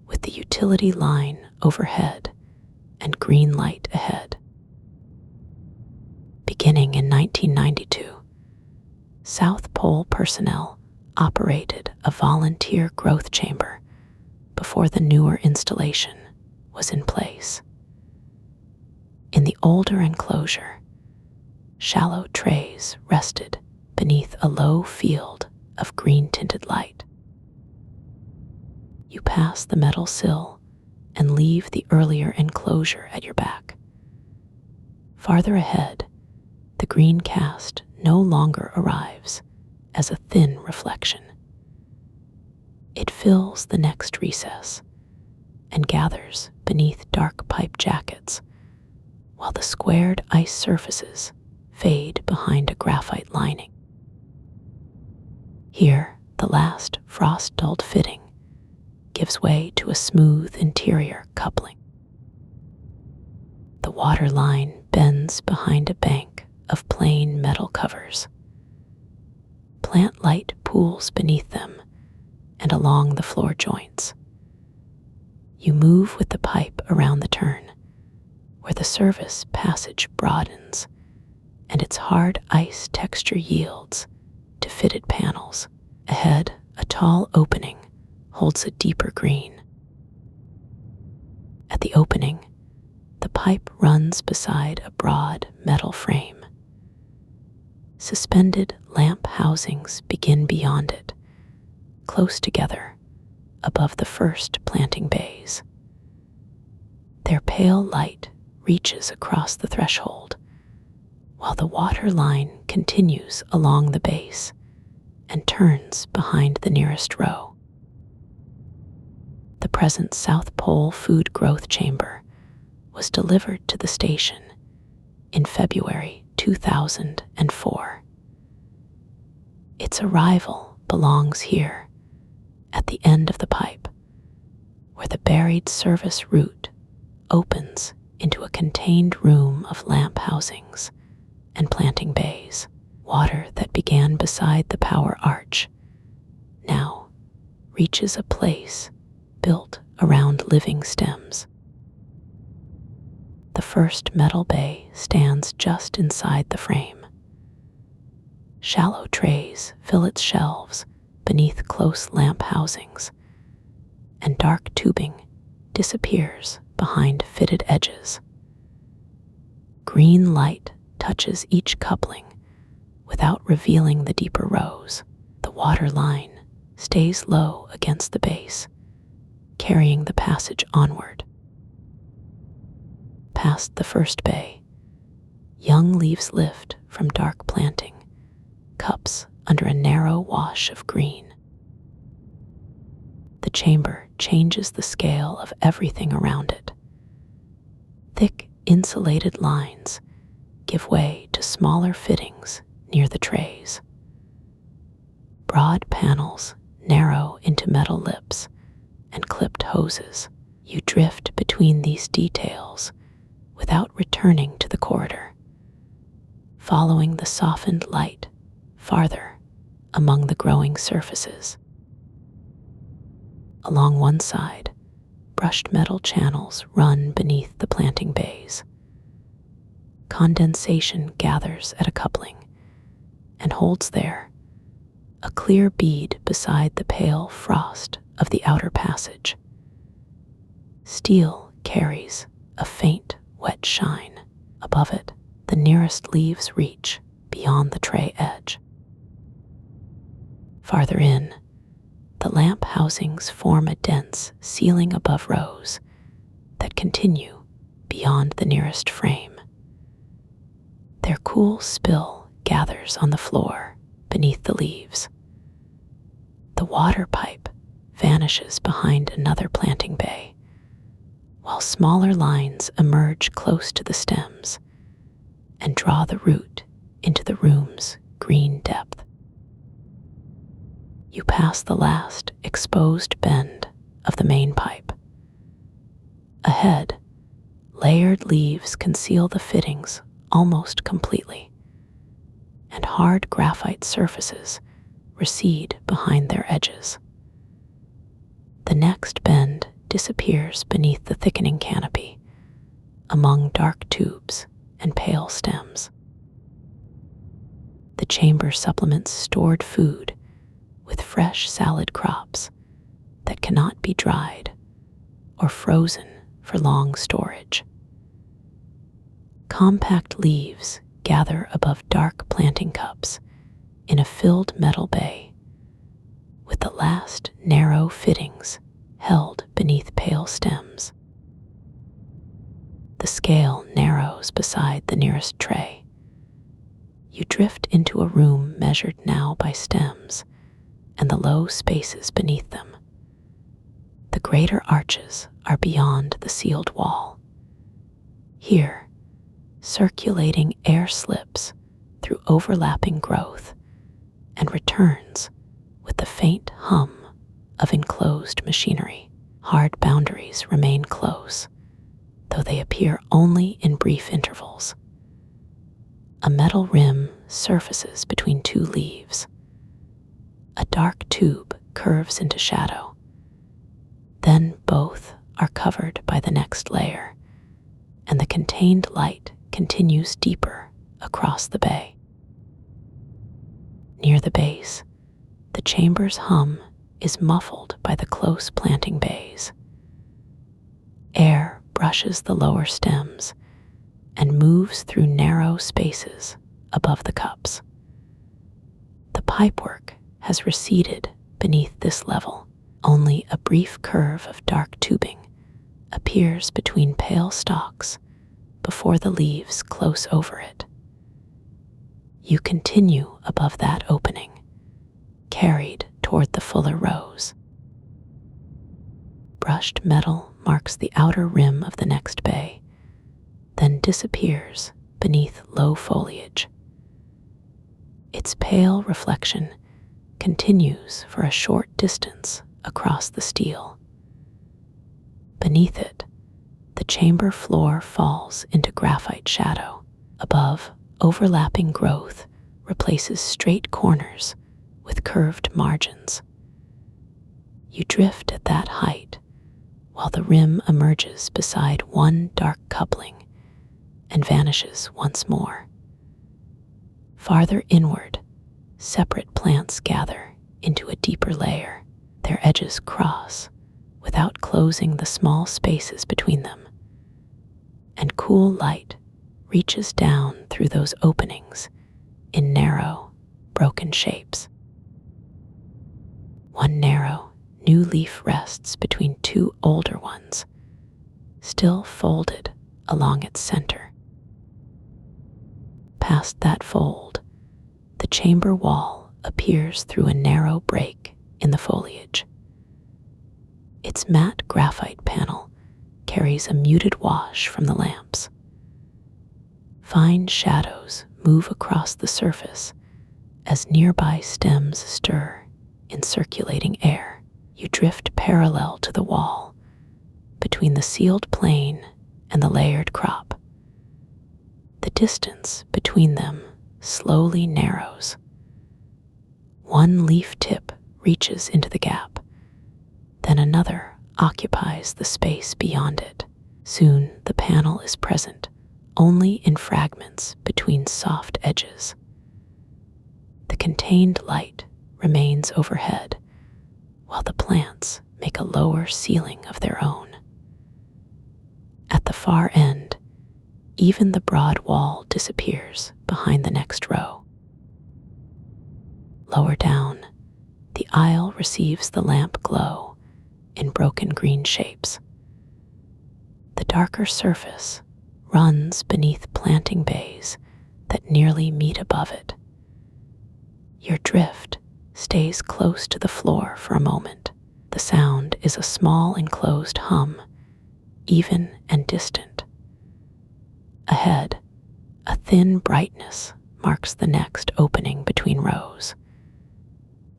with the utility line overhead and green light ahead. Beginning in 1992, South Pole personnel operated a volunteer growth chamber before the newer installation was in place. In the older enclosure, shallow trays rested beneath a low field of green-tinted light. You pass the metal sill and leave the earlier enclosure at your back. Farther ahead, the green cast no longer arrives as a thin reflection. It fills the next recess and gathers beneath dark pipe jackets, while the squared ice surfaces fade behind a graphite lining. Here, the last frost-dulled fitting gives way to a smooth interior coupling. The water line bends behind a bank of plain metal covers. Plant light pools beneath them and along the floor joints. You move with the pipe around the turn, where the service passage broadens and its hard ice texture yields to fitted panels. Ahead, a tall opening holds a deeper green. At the opening, the pipe runs beside a broad metal frame. Suspended lamp housings begin beyond it, close together above the first planting bays. Their pale light reaches across the threshold, while the water line continues along the base and turns behind the nearest row. The present South Pole food growth chamber was delivered to the station in February 2004. Its arrival belongs here, at the end of the pipe, where the buried service route opens into a contained room of lamp housings and planting bays. Water that began beside the power arch now reaches a place built around living stems. The first metal bay stands just inside the frame. Shallow trays fill its shelves beneath close lamp housings, and dark tubing disappears behind fitted edges. Green light touches each coupling without revealing the deeper rows. The water line stays low against the base, carrying the passage onward. Past the first bay, young leaves lift from dark planting, cups under a narrow wash of green. The chamber changes the scale of everything around it. Thick, insulated lines give way to smaller fittings near the trays. Broad panels narrow into metal lips and clipped hoses. You drift between these details without returning to the corridor, following the softened light farther among the growing surfaces. Along one side, brushed metal channels run beneath the planting bays. Condensation gathers at a coupling and holds there, a clear bead beside the pale frost of the outer passage. Steel carries a faint, wet shine. Above it, the nearest leaves reach beyond the tray edge. Farther in, the lamp housings form a dense ceiling above rows that continue beyond the nearest frame. Their cool spill gathers on the floor beneath the leaves. The water pipe vanishes behind another planting bay, while smaller lines emerge close to the stems and draw the root into the room's green depth. You pass the last exposed bend of the main pipe. Ahead, layered leaves conceal the fittings almost completely, and hard graphite surfaces recede behind their edges. The next bend disappears beneath the thickening canopy, among dark tubes and pale stems. The chamber supplements stored food with fresh salad crops that cannot be dried or frozen for long storage. Compact leaves gather above dark planting cups in a filled metal bay, with the last narrow fittings held beneath pale stems. The scale narrows beside the nearest tray. You drift into a room measured now by stems and the low spaces beneath them. The greater arches are beyond the sealed wall. Here, circulating air slips through overlapping growth and returns with the faint hum of enclosed machinery. Hard boundaries remain close, though they appear only in brief intervals. A metal rim surfaces between two leaves. A dark tube curves into shadow. Then both are covered by the next layer, and the contained light continues deeper across the bay. Near the base, the chamber's hum is muffled by the close planting bays. Air brushes the lower stems and moves through narrow spaces above the cups. The pipework has receded beneath this level. Only a brief curve of dark tubing appears between pale stalks before the leaves close over it. You continue above that opening, carried toward the fuller rows. Brushed metal marks the outer rim of the next bay, then disappears beneath low foliage. Its pale reflection continues for a short distance across the steel. Beneath it, the chamber floor falls into graphite shadow. Above, overlapping growth replaces straight corners with curved margins. You drift at that height while the rim emerges beside one dark coupling and vanishes once more. Farther inward, separate plants gather into a deeper layer. Their edges cross without closing the small spaces between them, and cool light reaches down through those openings in narrow, broken shapes. One narrow, new leaf rests between two older ones, still folded along its center. Past that fold, the chamber wall appears through a narrow break in the foliage. Its matte graphite panel carries a muted wash from the lamps. Fine shadows move across the surface as nearby stems stir in circulating air. You drift parallel to the wall, between the sealed plane and the layered crop. The distance between them slowly narrows. One leaf tip reaches into the gap, then another occupies the space beyond it. Soon the panel is present only in fragments between soft edges. The contained light remains overhead, while the plants make a lower ceiling of their own. At the far end, even the broad wall disappears behind the next row. Lower down, the aisle receives the lamp glow in broken green shapes. The darker surface runs beneath planting bays that nearly meet above it. Your drift stays close to the floor for a moment. The sound is a small enclosed hum, even and distant. Ahead, a thin brightness marks the next opening between rows.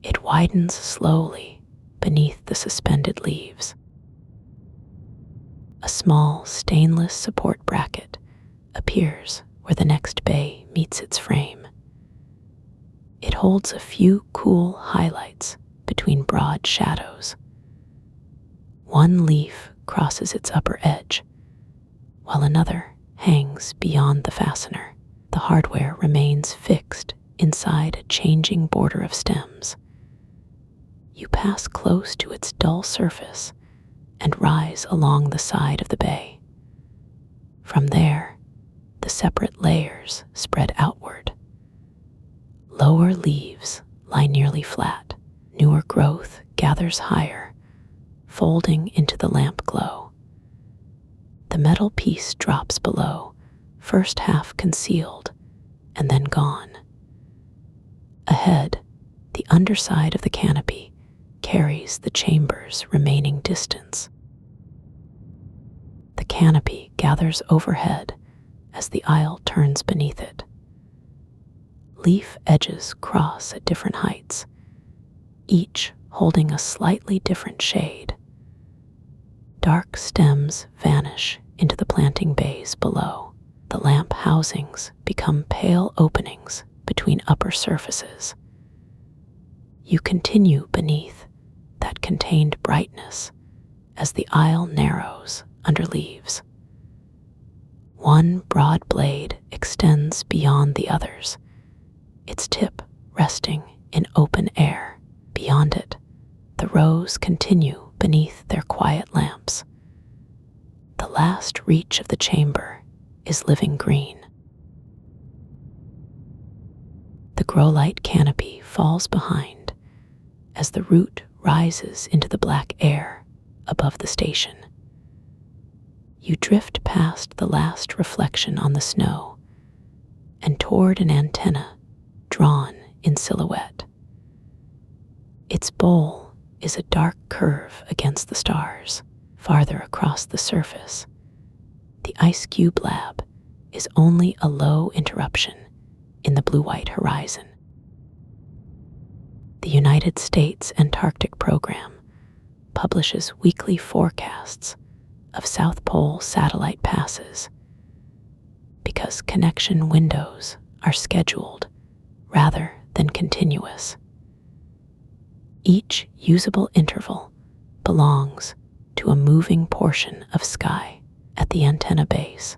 It widens slowly beneath the suspended leaves. A small stainless support bracket appears where the next bay meets its frame. It holds a few cool highlights between broad shadows. One leaf crosses its upper edge, while another hangs beyond the fastener. The hardware remains fixed inside a changing border of stems. You pass close to its dull surface and rise along the side of the bay. From there, the separate layers spread outward. Lower leaves lie nearly flat. Newer growth gathers higher, folding into the lamp glow. The metal piece drops below, first half concealed and then gone. Ahead, the underside of the canopy carries the chamber's remaining distance. The canopy gathers overhead as the aisle turns beneath it. Leaf edges cross at different heights, each holding a slightly different shade. Dark stems vanish into the planting bays below. The lamp housings become pale openings between upper surfaces. You continue beneath that contained brightness as the aisle narrows under leaves. One broad blade extends beyond the others, its tip resting in open air. Beyond it, the rows continue beneath their quiet lamps. The last reach of the chamber is living green. The grow-light canopy falls behind as the root rises into the black air above the station. You drift past the last reflection on the snow and toward an antenna drawn in silhouette. Its bowl is a dark curve against the stars. Farther across the surface, the ice cube lab is only a low interruption in the blue-white horizon. The United States Antarctic Program publishes weekly forecasts of South Pole satellite passes because connection windows are scheduled rather than continuous. Each usable interval belongs to a moving portion of sky. At the antenna base,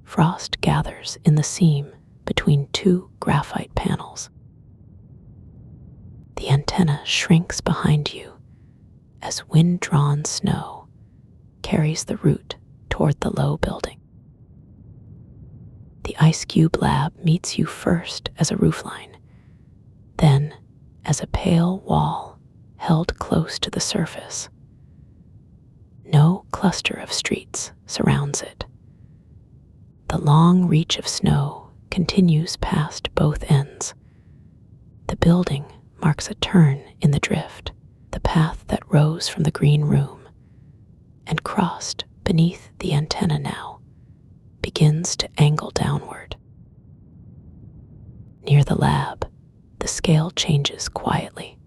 frost gathers in the seam between two graphite panels. The antenna shrinks behind you as wind-drawn snow carries the route toward the low building. The ice cube lab meets you first as a roofline, then as a pale wall held close to the surface. No cluster of streets surrounds it. The long reach of snow continues past both ends. The building marks a turn in the drift, the path that rose from the green room and crossed beneath the antenna now begins to angle downward. Near the lab, the scale changes quietly.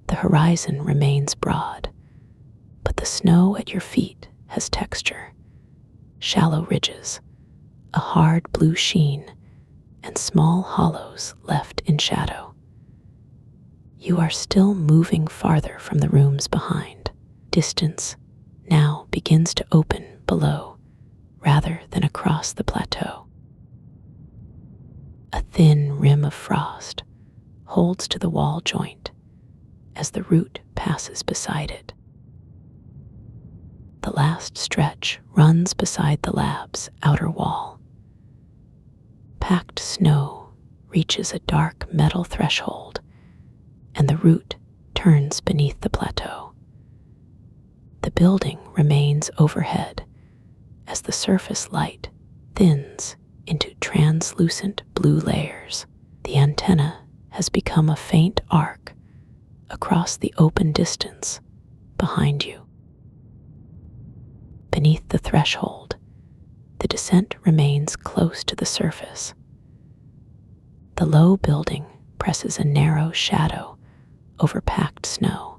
The horizon remains broad, but the snow at your feet has texture, shallow ridges, a hard blue sheen, and small hollows left in shadow. You are still moving farther from the rooms behind. Distance now begins to open below rather than across the plateau. A thin rim of frost holds to the wall joint as the route passes beside it. The last stretch runs beside the lab's outer wall. Packed snow reaches a dark metal threshold, and the route turns beneath the plateau. The building remains overhead as the surface light thins into translucent blue layers. The antenna has become a faint arc across the open distance behind you. Beneath the threshold, the descent remains close to the surface. The low building presses a narrow shadow over packed snow,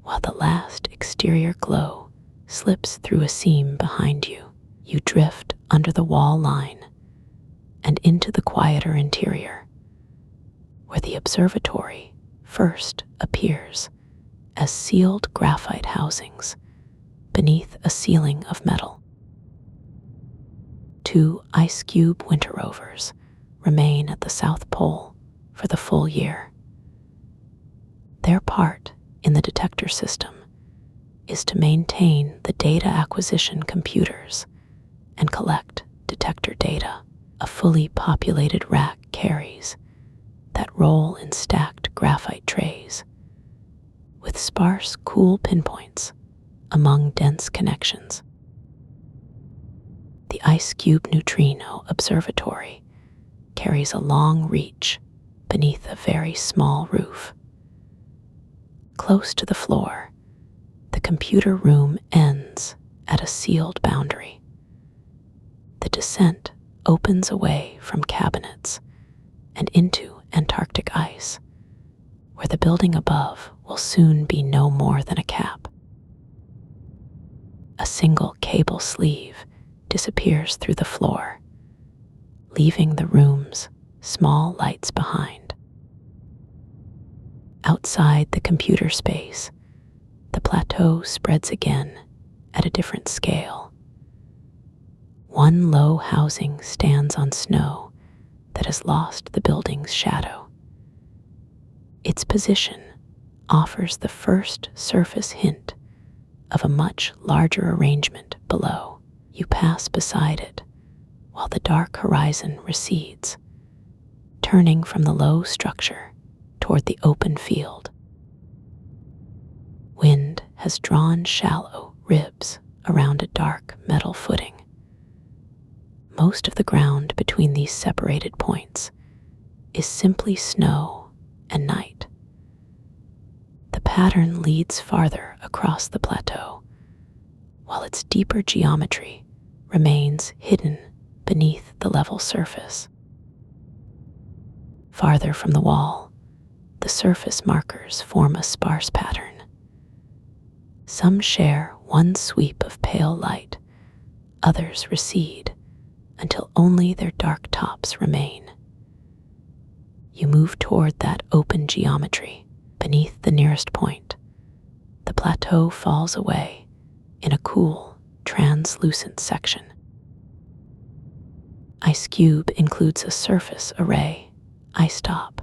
while the last exterior glow slips through a seam behind you. You drift under the wall line and into the quieter interior, where the observatory first appears as sealed graphite housings beneath a ceiling of metal. 2 ice cube winter rovers remain at the South Pole for the full year. Their part in the detector system is to maintain the data acquisition computers and collect detector data. A fully populated rack carries that roll in stacked graphite trays, with sparse, cool pinpoints among dense connections. The Ice Cube Neutrino Observatory carries a long reach beneath a very small roof. Close to the floor, the computer room ends at a sealed boundary. The descent opens away from cabinets and into Antarctic ice, where the building above will soon be no more than a cap. A single cable sleeve disappears through the floor, leaving the room's small lights behind. Outside the computer space, the plateau spreads again at a different scale. One low housing stands on snow that has lost the building's shadow. Its position offers the first surface hint of a much larger arrangement below. You pass beside it while the dark horizon recedes, turning from the low structure toward the open field. Wind has drawn shallow ribs around a dark metal footing. Most of the ground between these separated points is simply snow and night. The pattern leads farther across the plateau, while its deeper geometry remains hidden beneath the level surface. Farther from the wall, the surface markers form a sparse pattern. Some share one sweep of pale light, others recede until only their dark tops remain. You move toward that open geometry. Beneath the nearest point, the plateau falls away in a cool, translucent section. Ice Cube includes a surface array, ice top,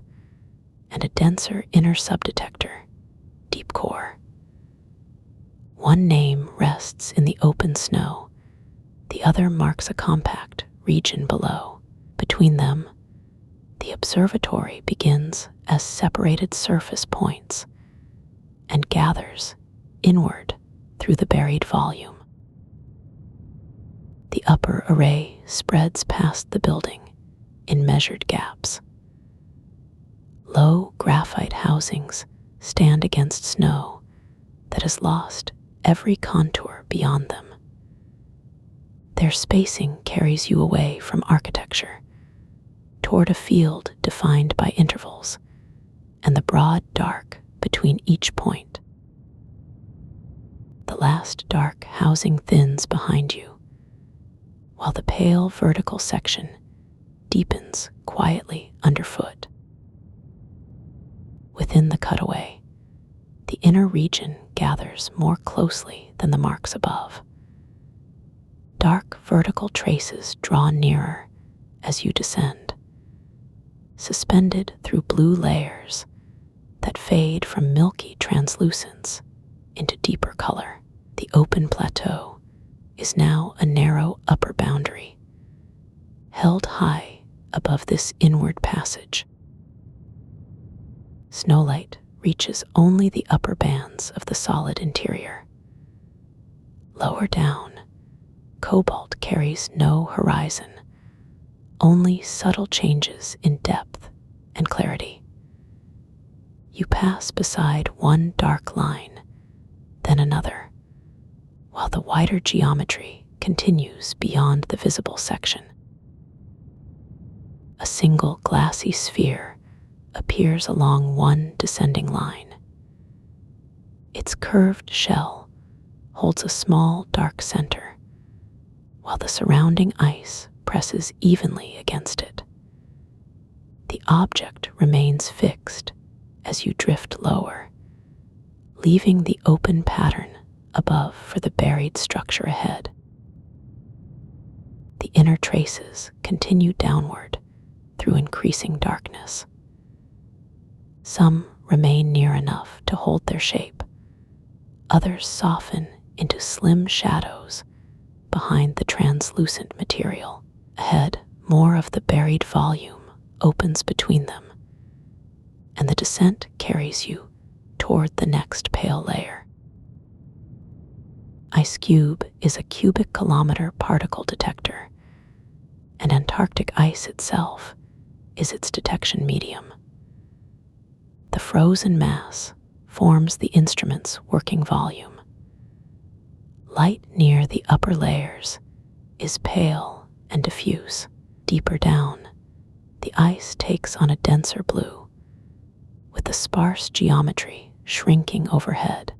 and a denser inner subdetector, deep core. One name rests in the open snow, the other marks a compact region below. Between them, the observatory begins as separated surface points and gathers inward through the buried volume. The upper array spreads past the building in measured gaps. Low graphite housings stand against snow that has lost every contour beyond them. Their spacing carries you away from architecture toward a field defined by intervals and the broad dark between each point. The last dark housing thins behind you, while the pale vertical section deepens quietly underfoot. Within the cutaway, the inner region gathers more closely than the marks above. Dark vertical traces draw nearer as you descend, suspended through blue layers that fade from milky translucence into deeper color. The open plateau is now a narrow upper boundary, held high above this inward passage. Snowlight reaches only the upper bands of the solid interior. Lower down, cobalt carries no horizon, only subtle changes in depth and clarity. You pass beside one dark line, then another, while the wider geometry continues beyond the visible section. A single glassy sphere appears along one descending line. Its curved shell holds a small dark center, while the surrounding ice presses evenly against it. The object remains fixed as you drift lower, leaving the open pattern above for the buried structure ahead. The inner traces continue downward through increasing darkness. Some remain near enough to hold their shape. Others soften into slim shadows behind the translucent material. Ahead, more of the buried volume opens between them, and the descent carries you toward the next pale layer. IceCube is a cubic kilometer particle detector, and Antarctic ice itself is its detection medium. The frozen mass forms the instrument's working volume. Light near the upper layers is pale and diffuse. Deeper down, the ice takes on a denser blue, with the sparse geometry shrinking overhead.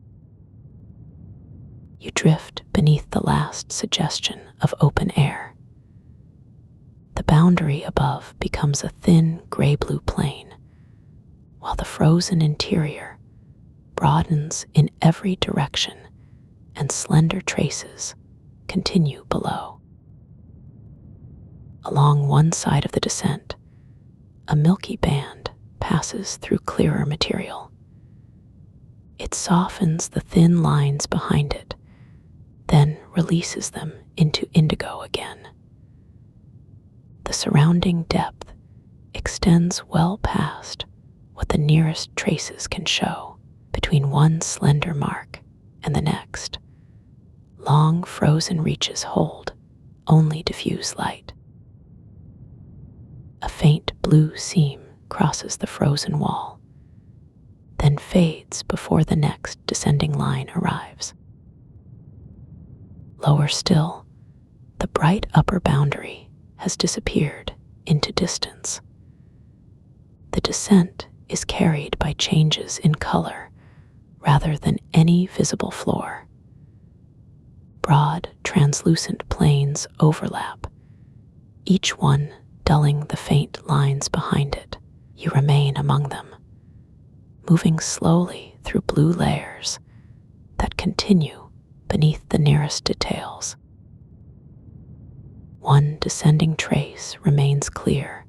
You drift beneath the last suggestion of open air. The boundary above becomes a thin gray-blue plane, while the frozen interior broadens in every direction and slender traces continue below. Along one side of the descent, a milky band passes through clearer material. It softens the thin lines behind it, then releases them into indigo again. The surrounding depth extends well past what the nearest traces can show. Between one slender mark and the next, long frozen reaches hold only diffuse light. A faint blue seam crosses the frozen wall, then fades before the next descending line arrives. Lower still, the bright upper boundary has disappeared into distance. The descent is carried by changes in color rather than any visible floor. Broad, translucent planes overlap, each one dulling the faint lines behind it. You remain among them, moving slowly through blue layers that continue beneath the nearest details. One descending trace remains clear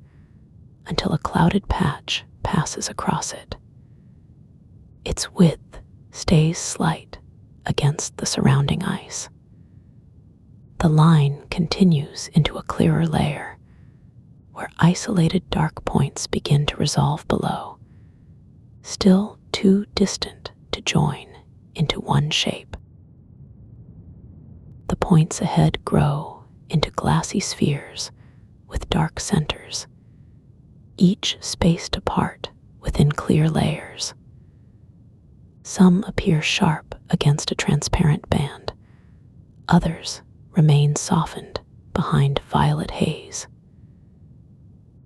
until a clouded patch passes across it. Its width stays slight against the surrounding ice. The line continues into a clearer layer, where isolated dark points begin to resolve below, still too distant to join into one shape. The points ahead grow into glassy spheres with dark centers, each spaced apart within clear layers. Some appear sharp against a transparent band, others remain softened behind violet haze.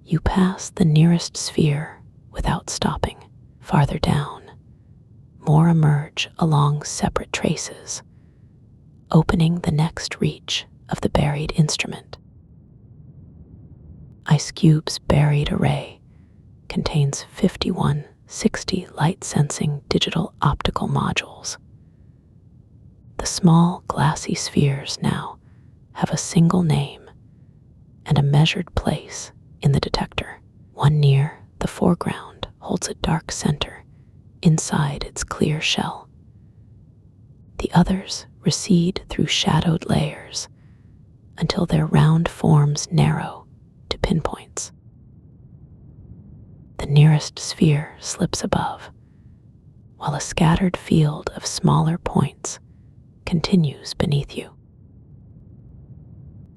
You pass the nearest sphere without stopping. Farther down, more emerge along separate traces, opening the next reach of the buried instrument. IceCube's buried array contains 5160 light-sensing digital optical modules. The small glassy spheres now have a single name and a measured place in the detector. One near the foreground holds a dark center inside its clear shell. The others recede through shadowed layers until their round forms narrow to pinpoints. The nearest sphere slips above, while a scattered field of smaller points continues beneath you.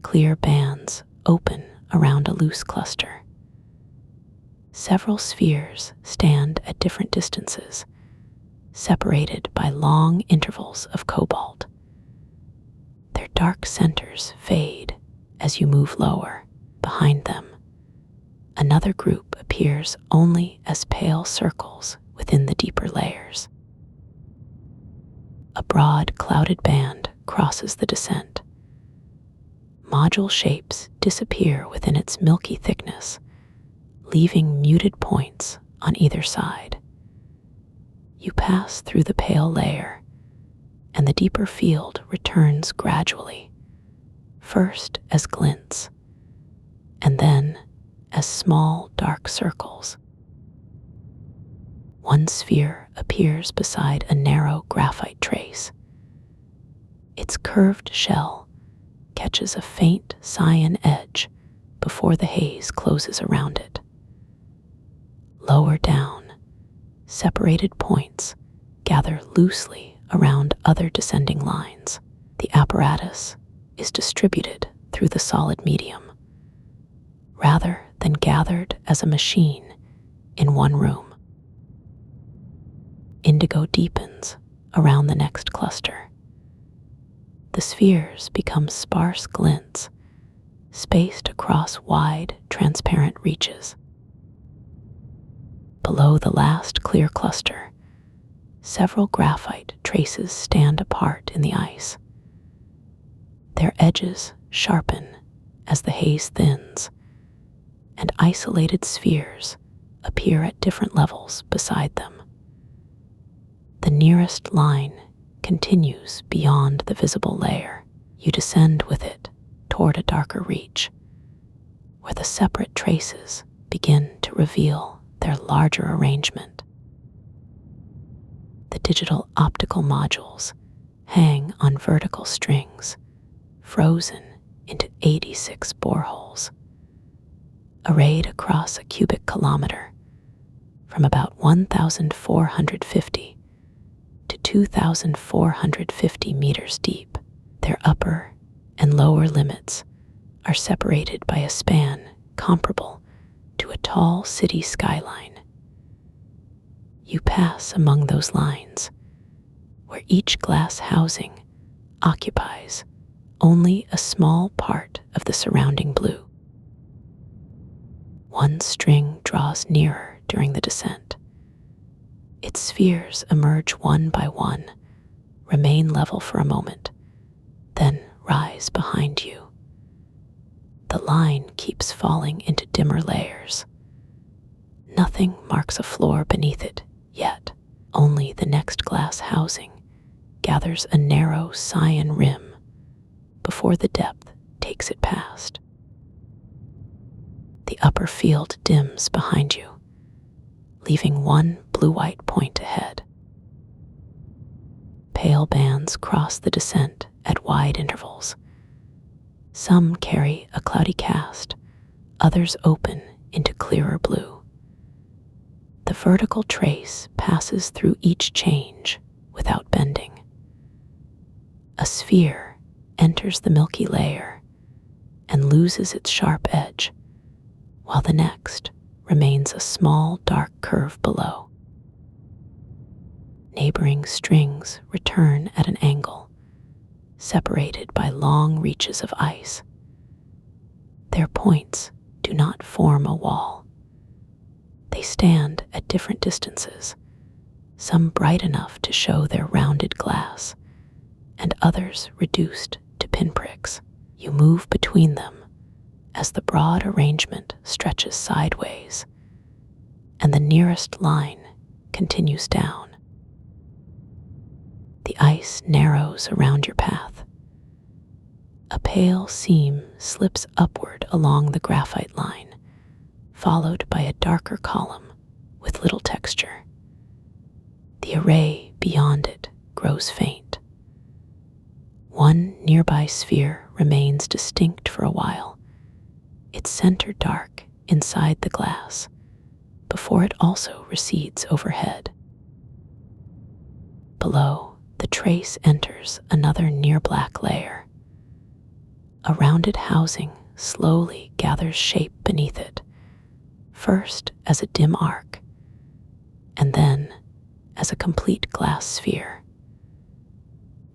Clear bands open around a loose cluster. Several spheres stand at different distances, separated by long intervals of cobalt. Their dark centers fade as you move lower. Behind them, another group appears only as pale circles within the deeper layers. A broad, clouded band crosses the descent. Module shapes disappear within its milky thickness, leaving muted points on either side. You pass through the pale layer, and the deeper field returns gradually, first as glints, and then as small dark circles. One sphere appears beside a narrow graphite trace. Its curved shell catches a faint cyan edge before the haze closes around it. Lower down, separated points gather loosely around other descending lines. The apparatus is distributed through the solid medium, rather than gathered as a machine in one room. Indigo deepens around the next cluster. The spheres become sparse glints, spaced across wide, transparent reaches. Below the last clear cluster, several graphite traces stand apart in the ice. Their edges sharpen as the haze thins, and isolated spheres appear at different levels beside them. The nearest line continues beyond the visible layer. You descend with it toward a darker reach, where the separate traces begin to reveal their larger arrangement. The digital optical modules hang on vertical strings, frozen into 86 boreholes, arrayed across a cubic kilometer from about 1,450 to 2,450 meters deep. Their upper and lower limits are separated by a span comparable to a tall city skyline. You pass among those lines, where each glass housing occupies only a small part of the surrounding blue. One string draws nearer during the descent. Its spheres emerge one by one, remain level for a moment, then rise behind you. The line keeps falling into dimmer layers. Nothing marks a floor beneath it yet. Only the next glass housing gathers a narrow cyan rim before the depth takes it past. The upper field dims behind you, leaving one blue-white point ahead. Pale bands cross the descent at wide intervals. Some carry a cloudy cast, others open into clearer blue. The vertical trace passes through each change without bending. A sphere enters the milky layer and loses its sharp edge, while the next remains a small dark curve below. Neighboring strings return at an angle, separated by long reaches of ice. Their points do not form a wall. They stand at different distances, some bright enough to show their rounded glass, and others reduced to pinpricks. You move between them as the broad arrangement stretches sideways, and the nearest line continues down. The ice narrows around your path. A pale seam slips upward along the graphite line, followed by a darker column with little texture. The array beyond it grows faint. One nearby sphere remains distinct for a while, its center dark inside the glass, before it also recedes overhead. Below, the trace enters another near-black layer. A rounded housing slowly gathers shape beneath it, first as a dim arc, and then as a complete glass sphere.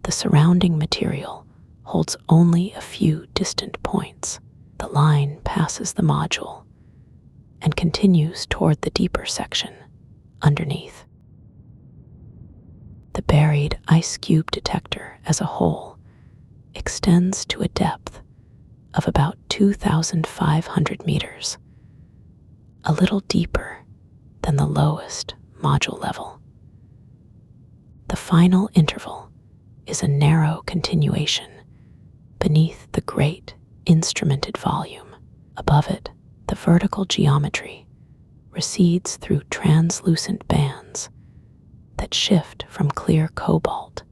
The surrounding material holds only a few distant points. The line passes the module and continues toward the deeper section underneath. The buried ice cube detector as a whole extends to a depth of about 2,500 meters, a little deeper than the lowest module level. The final interval is a narrow continuation beneath the great instrumented volume. Above it, the vertical geometry recedes through translucent bands that shift from clear cobalt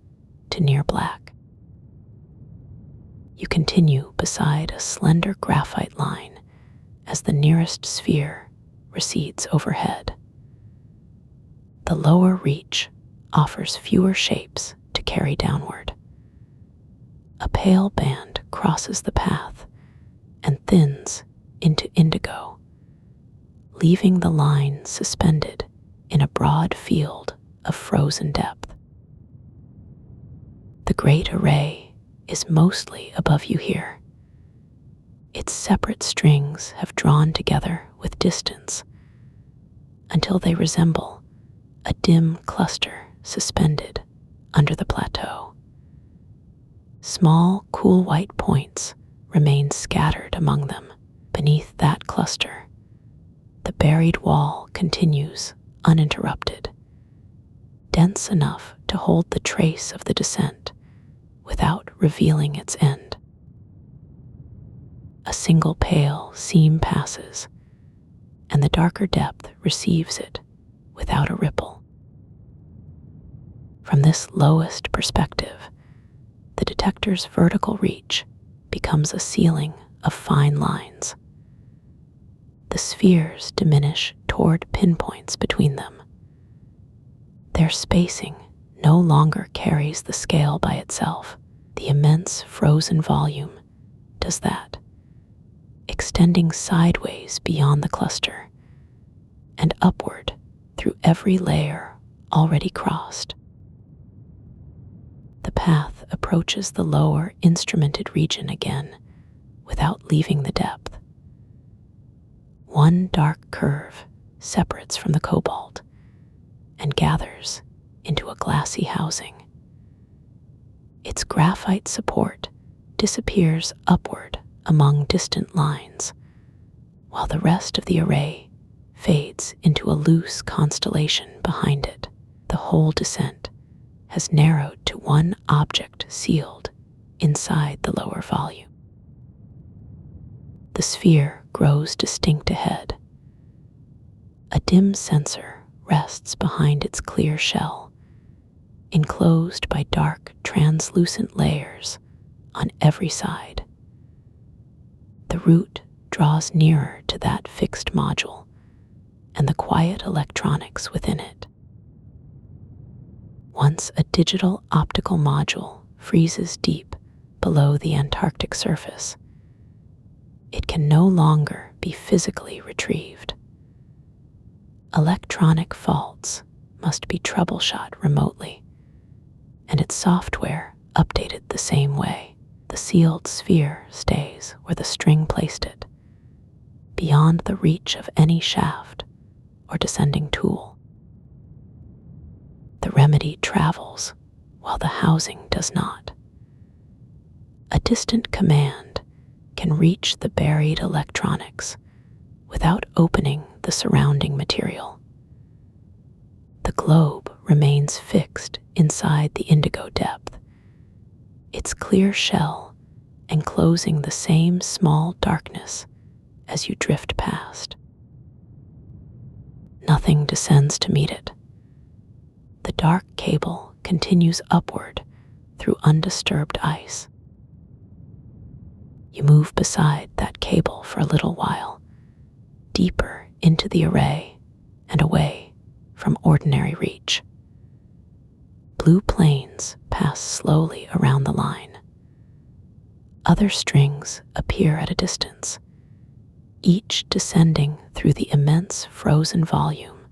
to near black. You continue beside a slender graphite line as the nearest sphere recedes overhead. The lower reach offers fewer shapes to carry downward. A pale band crosses the path and thins into indigo, leaving the line suspended in a broad field of frozen depth. The great array is mostly above you here. Its separate strings have drawn together with distance until they resemble a dim cluster suspended under the plateau. Small, cool white points remain scattered among them. Beneath that cluster, the buried wall continues uninterrupted, dense enough to hold the trace of the descent without revealing its end. A single pale seam passes, and the darker depth receives it without a ripple. From this lowest perspective, the detector's vertical reach becomes a ceiling of fine lines. The spheres diminish toward pinpoints between them. Their spacing no longer carries the scale by itself. The immense frozen volume does that, extending sideways beyond the cluster and upward through every layer already crossed. The path approaches the lower instrumented region again without leaving the depth. One dark curve separates from the cobalt and gathers into a glassy housing. Its graphite support disappears upward among distant lines, while the rest of the array fades into a loose constellation behind it. The whole descent has narrowed to one object sealed inside the lower volume. The sphere grows distinct ahead. A dim sensor rests behind its clear shell, enclosed by dark, translucent layers on every side. The route draws nearer to that fixed module and the quiet electronics within it. Once a digital optical module freezes deep below the Antarctic surface, it can no longer be physically retrieved. Electronic faults must be troubleshot remotely, and its software updated the same way. The sealed sphere stays where the string placed it, beyond the reach of any shaft or descending tool. The remedy travels while the housing does not. A distant command can reach the buried electronics without opening the surrounding material. The globe remains fixed inside the indigo depth, its clear shell enclosing the same small darkness as you drift past. Nothing descends to meet it. The dark cable continues upward through undisturbed ice. You move beside that cable for a little while, deeper into the array and away from ordinary reach. Blue planes pass slowly around the line. Other strings appear at a distance, each descending through the immense frozen volume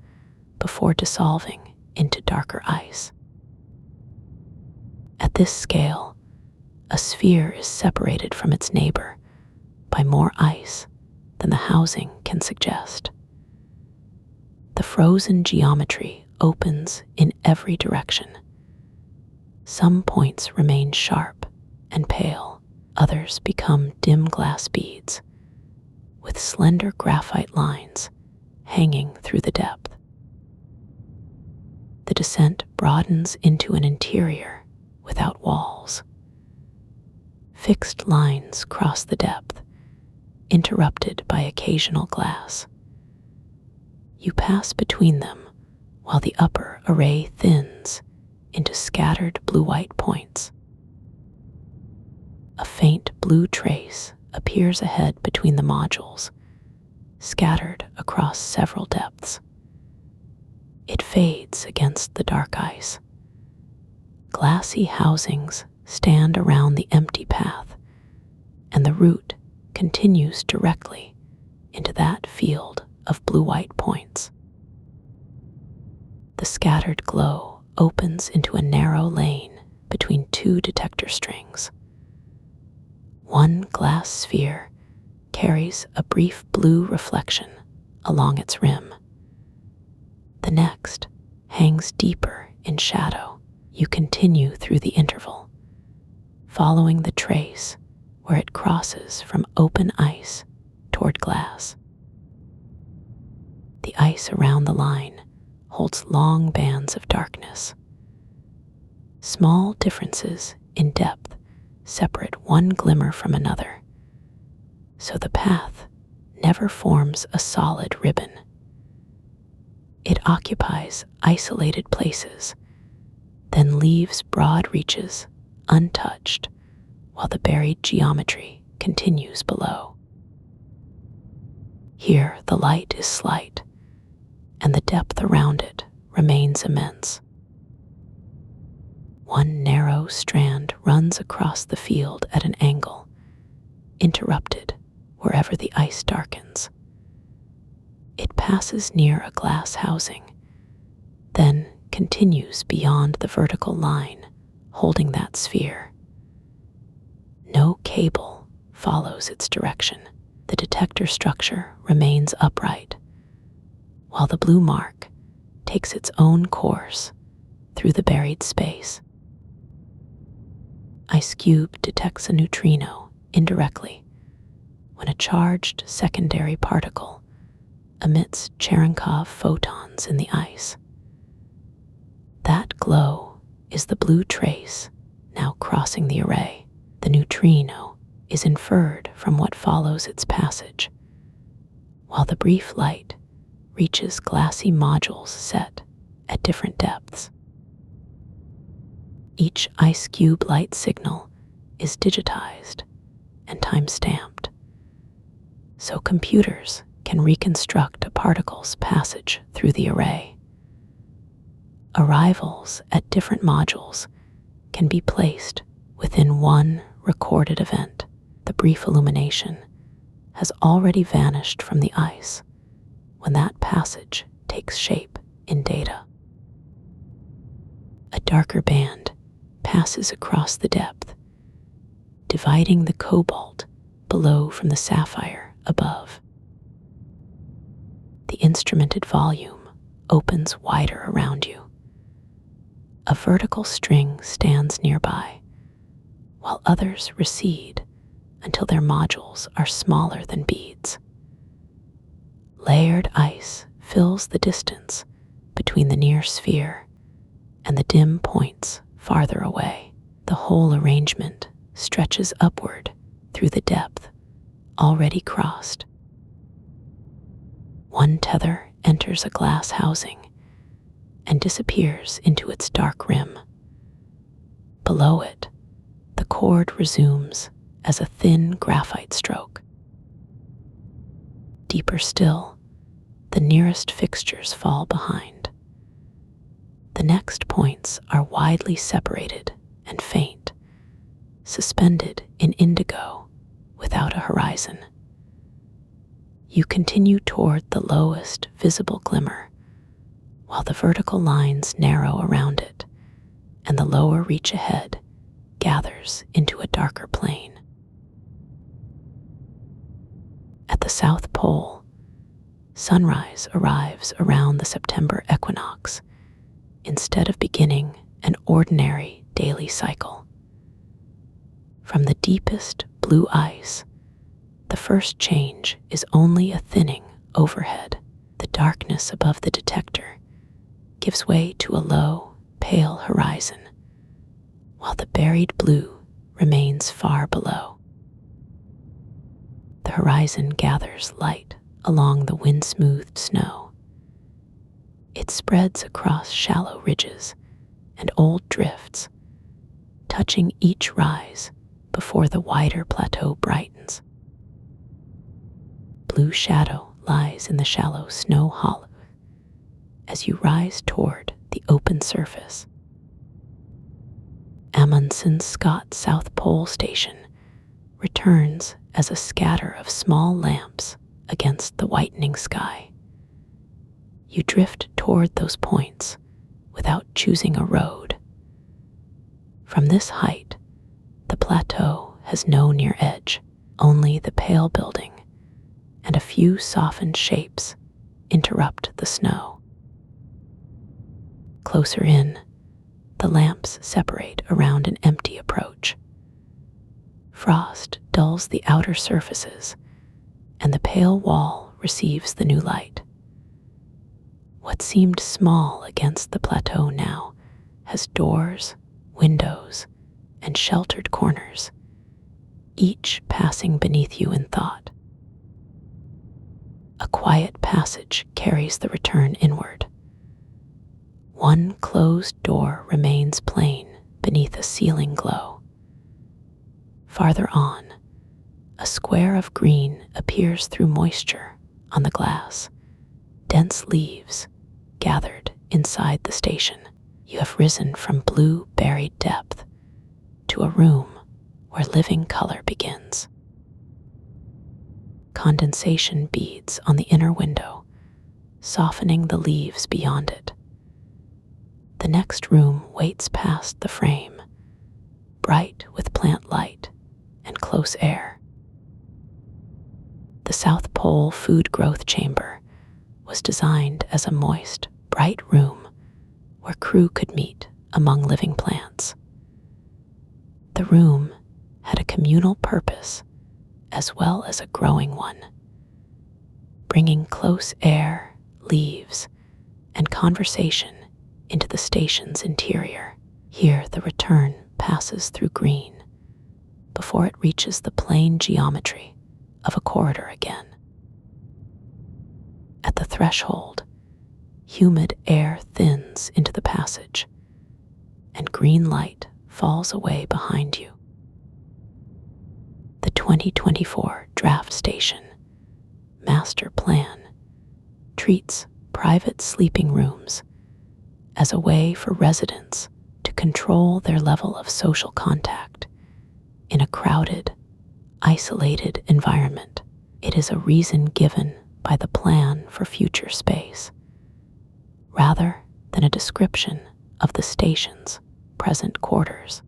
before dissolving into darker ice. At this scale, a sphere is separated from its neighbor by more ice than the housing can suggest. The frozen geometry opens in every direction. Some points remain sharp and pale, others become dim glass beads, with slender graphite lines hanging through the depth. The descent broadens into an interior without walls. Fixed lines cross the depth, interrupted by occasional glass. You pass between them while the upper array thins into scattered blue-white points. A faint blue trace appears ahead between the modules, scattered across several depths. It fades against the dark ice, Glassy housings stand around the empty path, and the route continues directly into that field of blue-white points. The scattered glow opens into a narrow lane between two detector strings. One glass sphere carries a brief blue reflection along its rim. The next hangs deeper in shadow. You continue through the interval, following the trace where it crosses from open ice toward glass. The ice around the line holds long bands of darkness. Small differences in depth separate one glimmer from another, so the path never forms a solid ribbon. It occupies isolated places, then leaves broad reaches untouched while the buried geometry continues below. Here the light is slight, and the depth around it remains immense. One narrow strand runs across the field at an angle, interrupted wherever the ice darkens. It passes near a glass housing, then continues beyond the vertical line holding that sphere. No cable follows its direction. The detector structure remains upright, while the blue mark takes its own course through the buried space. IceCube detects a neutrino indirectly when a charged secondary particle emits Cherenkov photons in the ice. That glow is the blue trace now crossing the array. The neutrino is inferred from what follows its passage, while the brief light reaches glassy modules set at different depths. Each IceCube light signal is digitized and time-stamped, so computers can reconstruct a particle's passage through the array. Arrivals at different modules can be placed within one recorded event. The brief illumination has already vanished from the ice when that passage takes shape in data. A darker band passes across the depth, dividing the cobalt below from the sapphire above. The instrumented volume opens wider around you. A vertical string stands nearby, while others recede until their modules are smaller than beads. Layered ice fills the distance between the near sphere and the dim points farther away. The whole arrangement stretches upward through the depth already crossed. One tether enters a glass housing and disappears into its dark rim. Below it, the cord resumes as a thin graphite stroke. Deeper still, the nearest fixtures fall behind. The next points are widely separated and faint, suspended in indigo without a horizon. You continue toward the lowest visible glimmer, while the vertical lines narrow around it, and the lower reach ahead gathers into a darker plane. At the South Pole, sunrise arrives around the September equinox instead of beginning an ordinary daily cycle. From the deepest blue ice, the first change is only a thinning overhead. The darkness above the detector gives way to a low, pale horizon, while the buried blue remains far below. The horizon gathers light along the wind-smoothed snow. It spreads across shallow ridges and old drifts, touching each rise before the wider plateau brightens. Blue shadow lies in the shallow snow hollow as you rise toward the open surface. Amundsen Scott South Pole Station returns as a scatter of small lamps against the whitening sky. You drift toward those points without choosing a road. From this height, the plateau has no near edge, only the pale building and a few softened shapes interrupt the snow. Closer in, the lamps separate around an empty approach. Frost dulls the outer surfaces, and the pale wall receives the new light. What seemed small against the plateau now has doors, windows, and sheltered corners, each passing beneath you in thought. A quiet passage carries the return inward. One closed door remains plain beneath a ceiling glow. Farther on, a square of green appears through moisture on the glass, dense leaves gathered inside the station. You have risen from blue buried depth to a room where living color begins. Condensation beads on the inner window, softening the leaves beyond it. The next room waits past the frame, bright with plant light and close air. The South Pole Food Growth Chamber was designed as a moist, bright room where crew could meet among living plants. The room had a communal purpose as well as a growing one, bringing close air, leaves, and conversation into the station's interior. Here the return passes through green before it reaches the plain geometry of a corridor again. At the threshold, humid air thins into the passage, and green light falls away behind you. The 2024 Draft Station Master Plan treats private sleeping rooms as a way for residents to control their level of social contact in a crowded, isolated environment. It is a reason given by the plan for future space, rather than a description of the station's present quarters.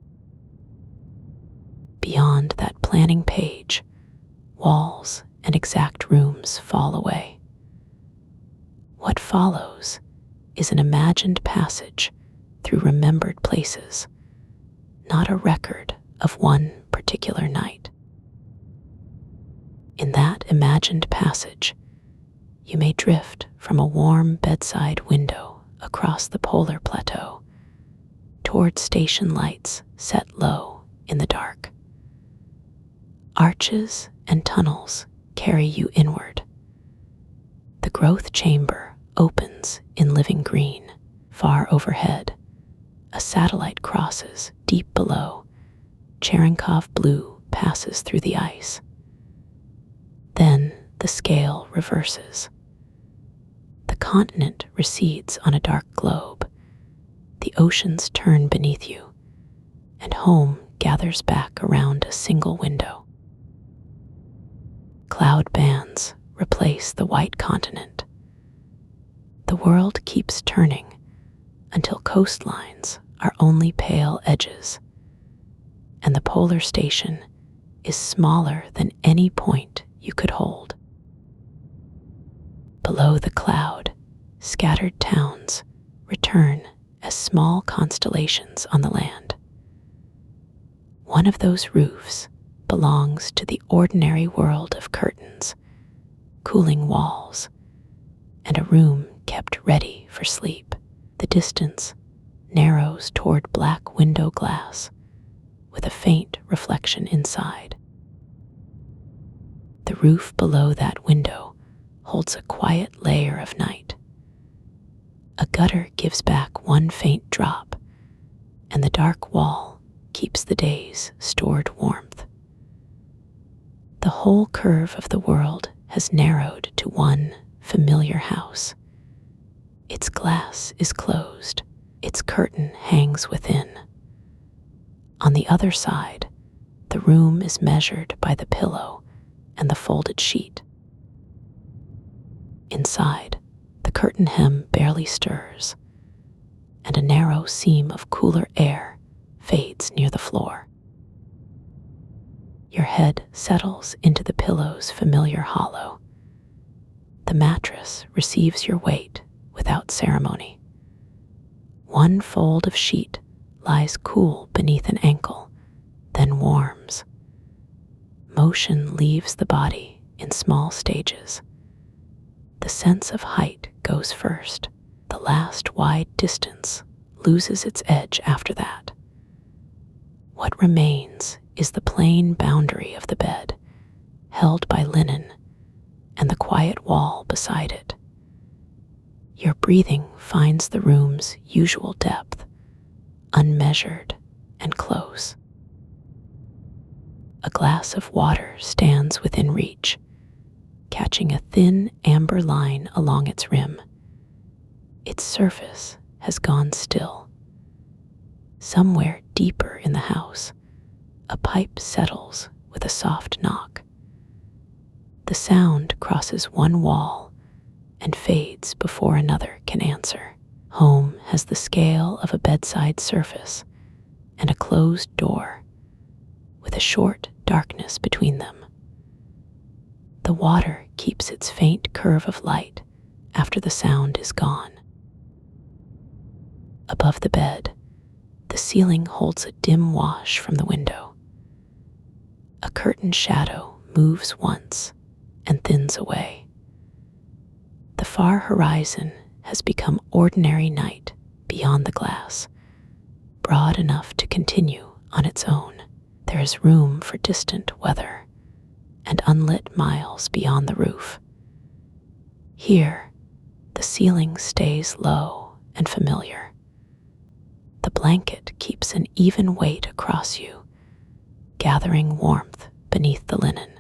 Beyond that planning page, walls and exact rooms fall away. What follows is an imagined passage through remembered places, not a record of one particular night. In that imagined passage, you may drift from a warm bedside window across the polar plateau toward station lights set low in the dark. Arches and tunnels carry you inward. The growth chamber opens in living green. Far overhead, a satellite crosses deep below. Cherenkov blue passes through the ice. Then the scale reverses. The continent recedes on a dark globe. The oceans turn beneath you, and home gathers back around a single window. Cloud bands replace the white continent. The world keeps turning until coastlines are only pale edges, and the polar station is smaller than any point you could hold. Below the cloud, scattered towns return as small constellations on the land. One of those roofs belongs to the ordinary world of curtains, cooling walls, and a room kept ready for sleep. The distance narrows toward black window glass with a faint reflection inside. The roof below that window holds a quiet layer of night. A gutter gives back one faint drop, and the dark wall keeps the day's stored warmth. The whole curve of the world has narrowed to one familiar house. Its glass is closed, its curtain hangs within. On the other side, the room is measured by the pillow and the folded sheet. Inside, the curtain hem barely stirs, and a narrow seam of cooler air fades near the floor. Your head settles into the pillow's familiar hollow. The mattress receives your weight without ceremony. One fold of sheet lies cool beneath an ankle, then warms. Motion leaves the body in small stages. The sense of height goes first. The last wide distance loses its edge after that. What remains is the plain boundary of the bed, held by linen, and the quiet wall beside it. Your breathing finds the room's usual depth, unmeasured and close. A glass of water stands within reach, catching a thin amber line along its rim. Its surface has gone still. Somewhere deeper in the house, a pipe settles with a soft knock. The sound crosses one wall and fades before another can answer. Home has the scale of a bedside surface and a closed door, with a short darkness between them. The water keeps its faint curve of light after the sound is gone. Above the bed, the ceiling holds a dim wash from the window. A curtain shadow moves once and thins away. The far horizon has become ordinary night beyond the glass, broad enough to continue on its own. There is room for distant weather and unlit miles beyond the roof. Here, the ceiling stays low and familiar. The blanket keeps an even weight across you, gathering warmth beneath the linen.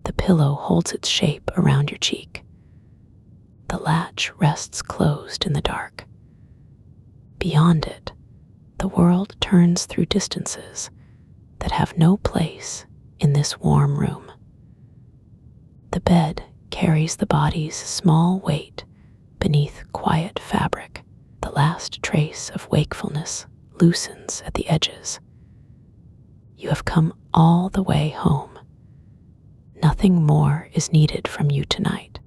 The pillow holds its shape around your cheek. The latch rests closed in the dark. Beyond it, the world turns through distances that have no place in this warm room. The bed carries the body's small weight beneath quiet fabric. The last trace of wakefulness loosens at the edges. You have come all the way home. Nothing more is needed from you tonight.